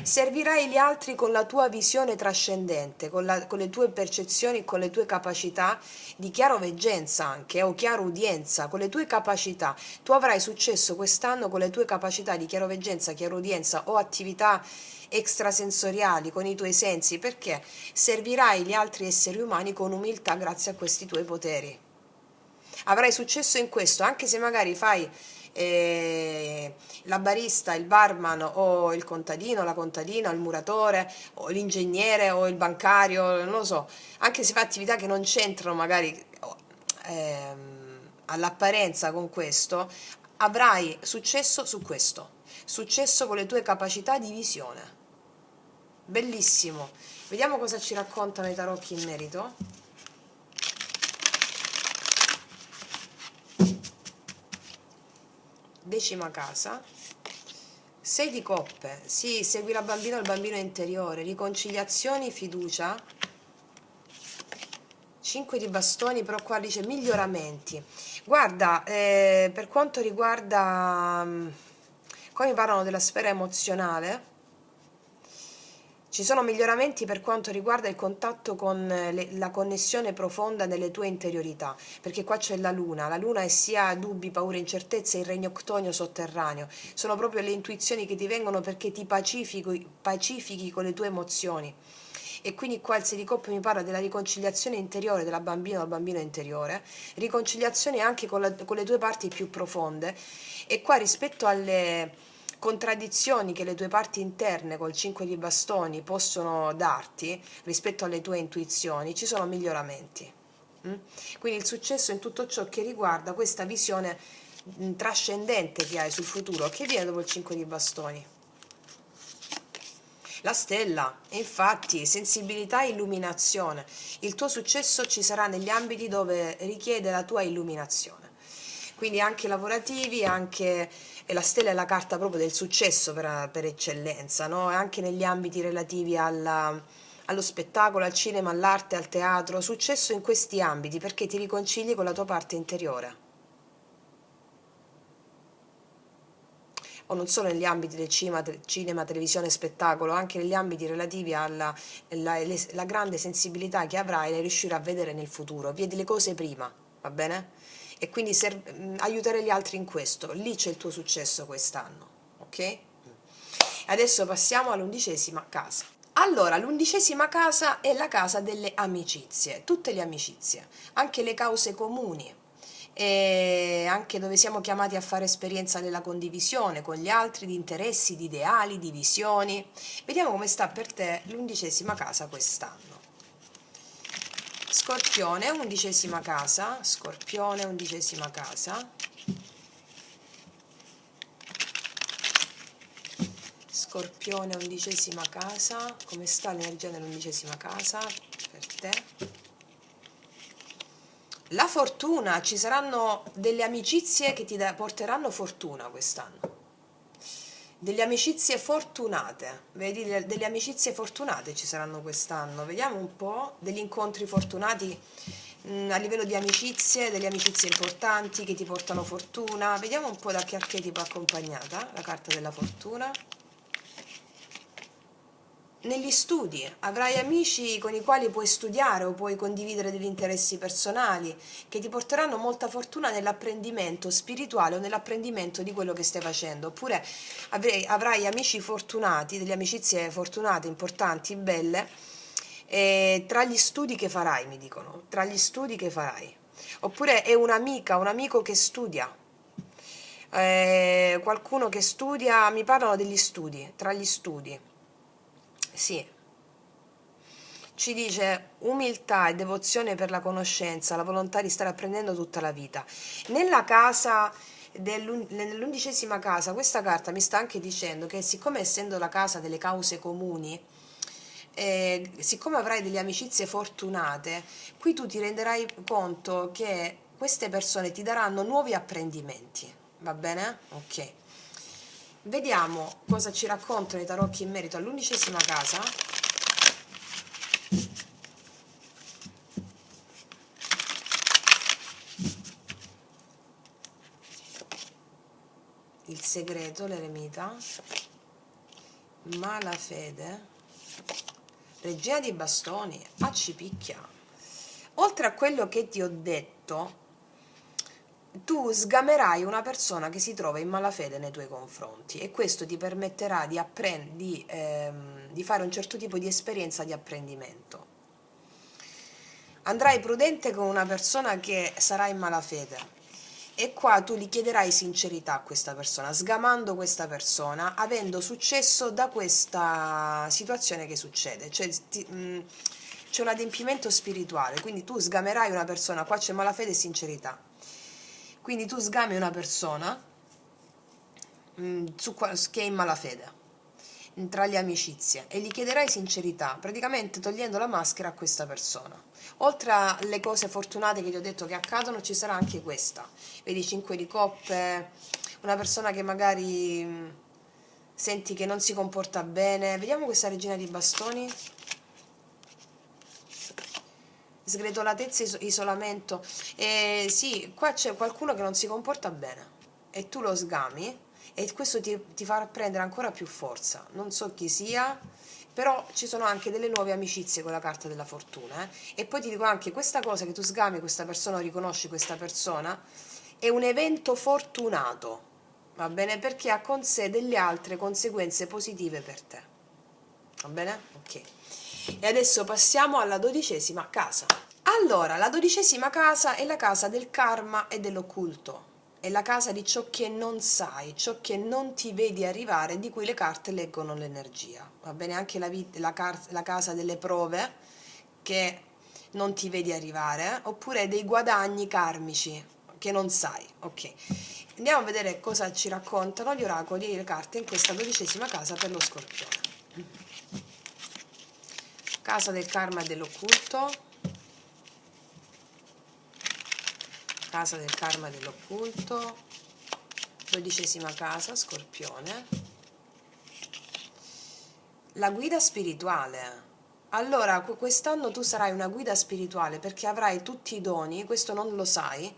servirai gli altri con la tua visione trascendente, con le tue percezioni, con le tue capacità di chiaroveggenza anche, o chiarudienza, con le tue capacità. Tu avrai successo quest'anno con le tue capacità di chiaroveggenza, chiarudienza o attività extrasensoriali con i tuoi sensi, perché servirai gli altri esseri umani con umiltà grazie a questi tuoi poteri. Avrai successo in questo, anche se magari fai la barista, il barman o il contadino, la contadina, il muratore o l'ingegnere o il bancario, non lo so, anche se fai attività che non c'entrano magari all'apparenza con questo, avrai successo su questo, successo con le tue capacità di visione. Bellissimo. Vediamo cosa ci raccontano i tarocchi in merito. 10ª casa, 6 di coppe, sì, segui la bambina o il bambino interiore, riconciliazioni, fiducia, 5 di bastoni, però qua dice miglioramenti. Guarda, per quanto riguarda, qua mi parlano della sfera emozionale, ci sono miglioramenti per quanto riguarda il contatto con la connessione profonda nelle tue interiorità, perché qua c'è la luna è sia dubbi, paure, incertezze, il regno octonio sotterraneo, sono proprio le intuizioni che ti vengono perché ti pacifichi con le tue emozioni. E quindi qua il 6 di coppe mi parla della riconciliazione interiore della bambina o del bambino interiore, riconciliazione anche con le tue parti più profonde, e qua rispetto alle contraddizioni che le tue parti interne col 5 di bastoni possono darti rispetto alle tue intuizioni, ci sono miglioramenti. Quindi il successo in tutto ciò che riguarda questa visione trascendente che hai sul futuro, che viene dopo il 5 di bastoni. La stella, infatti, sensibilità e illuminazione. Il tuo successo ci sarà negli ambiti dove richiede la tua illuminazione. Quindi anche lavorativi, anche la stella è la carta proprio del successo per eccellenza, no? Anche negli ambiti relativi allo spettacolo, al cinema, all'arte, al teatro, successo in questi ambiti perché ti riconcili con la tua parte interiore. O non solo negli ambiti del cinema, televisione, spettacolo, anche negli ambiti relativi alla la grande sensibilità che avrai nel riuscire a vedere nel futuro. Vedi le cose prima, va bene? E quindi aiutare gli altri in questo, lì c'è il tuo successo quest'anno, ok? Adesso passiamo all'11ª casa. Allora, l'11ª casa è la casa delle amicizie, tutte le amicizie, anche le cause comuni, e anche dove siamo chiamati a fare esperienza nella condivisione con gli altri di interessi, di ideali, di visioni. Vediamo come sta per te l'11ª casa quest'anno. Scorpione, 11ª casa, Scorpione, 11ª casa. Scorpione, 11ª casa, come sta l'energia nell'11ª casa per te? La fortuna, ci saranno delle amicizie che ti porteranno fortuna quest'anno. Delle amicizie fortunate, vedi, delle amicizie fortunate ci saranno quest'anno. Vediamo un po', degli incontri fortunati a livello di amicizie, delle amicizie importanti che ti portano fortuna. Vediamo un po' da che archetipo è accompagnata la carta della fortuna. Negli studi avrai amici con i quali puoi studiare o puoi condividere degli interessi personali che ti porteranno molta fortuna nell'apprendimento spirituale o nell'apprendimento di quello che stai facendo, oppure avrai amici fortunati, delle amicizie fortunate, importanti, belle, tra gli studi che farai, mi dicono, tra gli studi che farai, oppure è un'amica, un amico che studia, qualcuno che studia, mi parlano degli studi, tra gli studi. Sì, ci dice umiltà e devozione per la conoscenza, la volontà di stare apprendendo tutta la vita. Nella casa nell'11ª casa, questa carta mi sta anche dicendo che siccome essendo la casa delle cause comuni, siccome avrai delle amicizie fortunate, qui tu ti renderai conto che queste persone ti daranno nuovi apprendimenti, va bene? Ok. Vediamo cosa ci raccontano i tarocchi in merito all'11ª casa. il segreto, l'eremita, malafede, regina di bastoni, accipicchia. Oltre a quello che ti ho detto, tu sgamerai una persona che si trova in malafede nei tuoi confronti e questo ti permetterà di fare un certo tipo di esperienza di apprendimento. Andrai prudente con una persona che sarà in malafede e qua tu gli chiederai sincerità a questa persona, sgamando questa persona, avendo successo da questa situazione che succede, cioè c'è un adempimento spirituale, quindi tu sgamerai una persona, qua c'è malafede e sincerità, quindi tu sgami una persona che è in malafede tra le amicizie e gli chiederai sincerità, praticamente togliendo la maschera a questa persona. Oltre alle cose fortunate che ti ho detto che accadono, ci sarà anche questa. Vedi, 5 di coppe, una persona che magari senti che non si comporta bene. Vediamo questa regina di bastoni. Sgretolatezza, isolamento. Sì, qua c'è qualcuno che non si comporta bene e tu lo sgami e questo ti farà prendere ancora più forza. Non so chi sia, però ci sono anche delle nuove amicizie con la carta della fortuna. E poi ti dico anche questa cosa che tu sgami questa persona o riconosci questa persona è un evento fortunato, va bene? Perché ha con sé delle altre conseguenze positive per te. Va bene? Ok. E adesso passiamo alla 12ª casa. Allora, la 12ª casa è la casa del karma e dell'occulto. È la casa di ciò che non sai, ciò che non ti vedi arrivare, di cui le carte leggono l'energia. Va bene? Anche la casa delle prove che non ti vedi arrivare, oppure dei guadagni karmici che non sai. Ok. Andiamo a vedere cosa ci raccontano gli oracoli e le carte in questa 12ª casa per lo Scorpione. Casa del karma e dell'occulto, casa del karma e dell'occulto, 12ª casa, Scorpione. La guida spirituale. Allora, quest'anno tu sarai una guida spirituale perché avrai tutti i doni, questo non lo sai,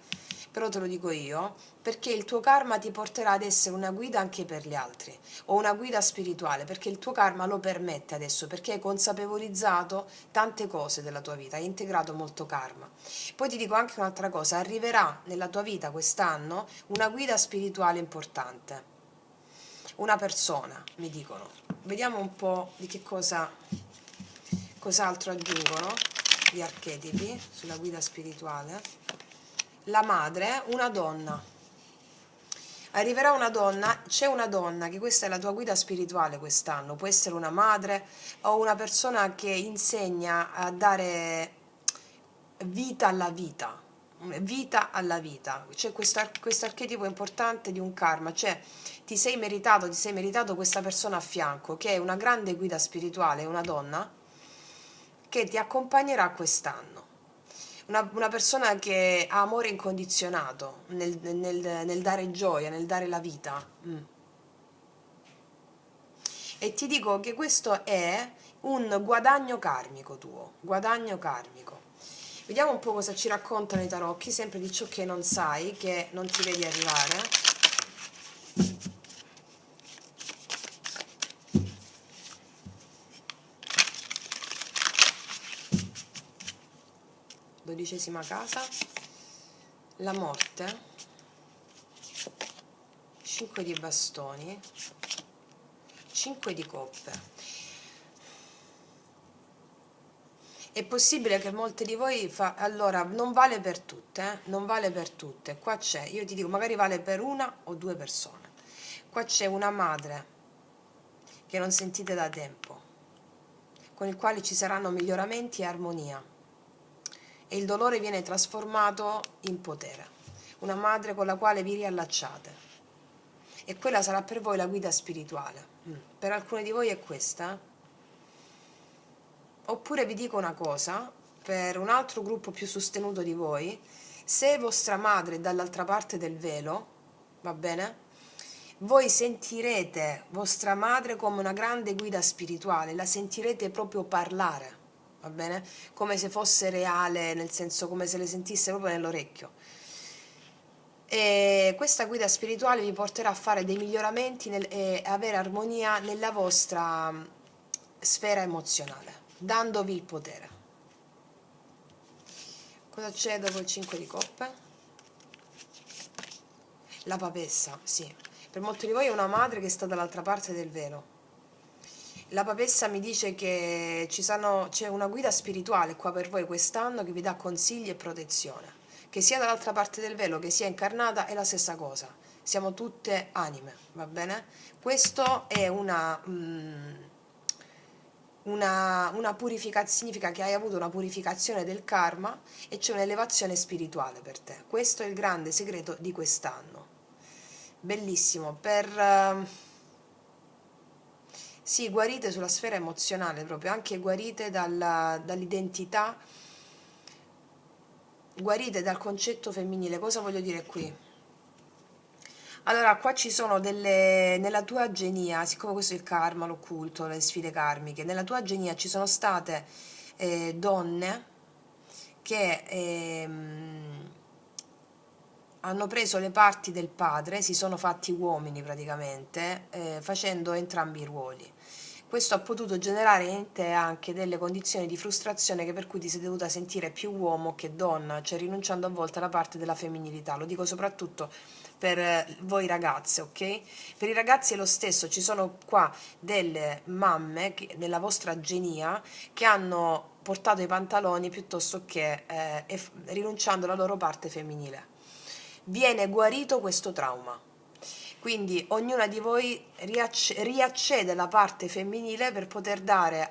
però te lo dico io, perché il tuo karma ti porterà ad essere una guida anche per gli altri, o una guida spirituale, perché il tuo karma lo permette adesso, perché hai consapevolizzato tante cose della tua vita, hai integrato molto karma. Poi ti dico anche un'altra cosa, arriverà nella tua vita quest'anno una guida spirituale importante, una persona, mi dicono. Vediamo un po' di che cos'altro aggiungono gli archetipi sulla guida spirituale. La madre, una donna. Arriverà una donna, c'è una donna che questa è la tua guida spirituale quest'anno, può essere una madre o una persona che insegna a dare vita alla vita, vita alla vita. C'è questo archetipo importante di un karma, cioè ti sei meritato questa persona a fianco, che è una grande guida spirituale, una donna, che ti accompagnerà quest'anno. Una persona che ha amore incondizionato nel dare gioia, nel dare la vita. E ti dico che questo è un guadagno karmico tuo, guadagno karmico. Vediamo un po' cosa ci raccontano i tarocchi, sempre di ciò che non sai, che non ti vedi arrivare. Dodicesima casa, la morte, 5 di bastoni, 5 di coppe. È possibile che molte di voi allora non vale per tutte, non vale per tutte. Qua c'è, io ti dico, magari vale per una o due persone. Qua c'è una madre che non sentite da tempo, con il quale ci saranno miglioramenti e armonia. E il dolore viene trasformato in potere. Una madre con la quale vi riallacciate. E quella sarà per voi la guida spirituale. Per alcuni di voi è questa. Oppure vi dico una cosa, per un altro gruppo più sostenuto di voi, se vostra madre è dall'altra parte del velo, va bene? Voi sentirete vostra madre come una grande guida spirituale, la sentirete proprio parlare, va bene? Come se fosse reale, nel senso come se le sentisse proprio nell'orecchio. e questa guida spirituale vi porterà a fare dei miglioramenti e avere armonia nella vostra sfera emozionale, dandovi il potere. Cosa c'è dopo il 5 di coppe? La papessa, sì. Per molti di voi è una madre che sta dall'altra parte del velo. La papessa mi dice che c'è una guida spirituale qua per voi quest'anno che vi dà consigli e protezione. Che sia dall'altra parte del velo, che sia incarnata, è la stessa cosa. Siamo tutte anime, va bene? Questo è una purificazione, significa che hai avuto una purificazione del karma e c'è un'elevazione spirituale per te. Questo è il grande segreto di quest'anno. Bellissimo, sì, guarite sulla sfera emozionale proprio, anche guarite dall'identità, guarite dal concetto femminile. Cosa voglio dire qui? Allora, qua ci sono nella tua genia, siccome questo è il karma, l'occulto, le sfide karmiche, nella tua genia ci sono state donne che hanno preso le parti del padre, si sono fatti uomini praticamente, facendo entrambi i ruoli. Questo ha potuto generare in te anche delle condizioni di frustrazione per cui ti sei dovuta sentire più uomo che donna, cioè rinunciando a volte alla parte della femminilità. Lo dico soprattutto per voi ragazze, ok? Per i ragazzi è lo stesso, ci sono qua delle mamme nella vostra genia che hanno portato i pantaloni piuttosto che rinunciando alla loro parte femminile. Viene guarito questo trauma. Quindi ognuna di voi riaccede alla parte femminile per poter dare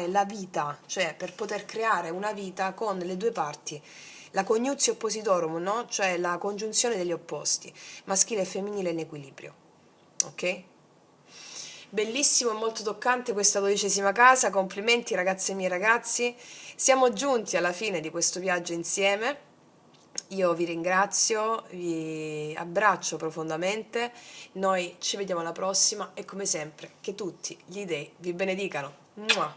la vita, cioè per poter creare una vita con le due parti, la coniutio oppositorum, no? Cioè la congiunzione degli opposti, maschile e femminile in equilibrio. Ok? Bellissimo e molto toccante questa 12ª casa, complimenti ragazze e miei ragazzi, siamo giunti alla fine di questo viaggio insieme. Io vi ringrazio, vi abbraccio profondamente, noi ci vediamo alla prossima e come sempre che tutti gli dei vi benedicano. Mua!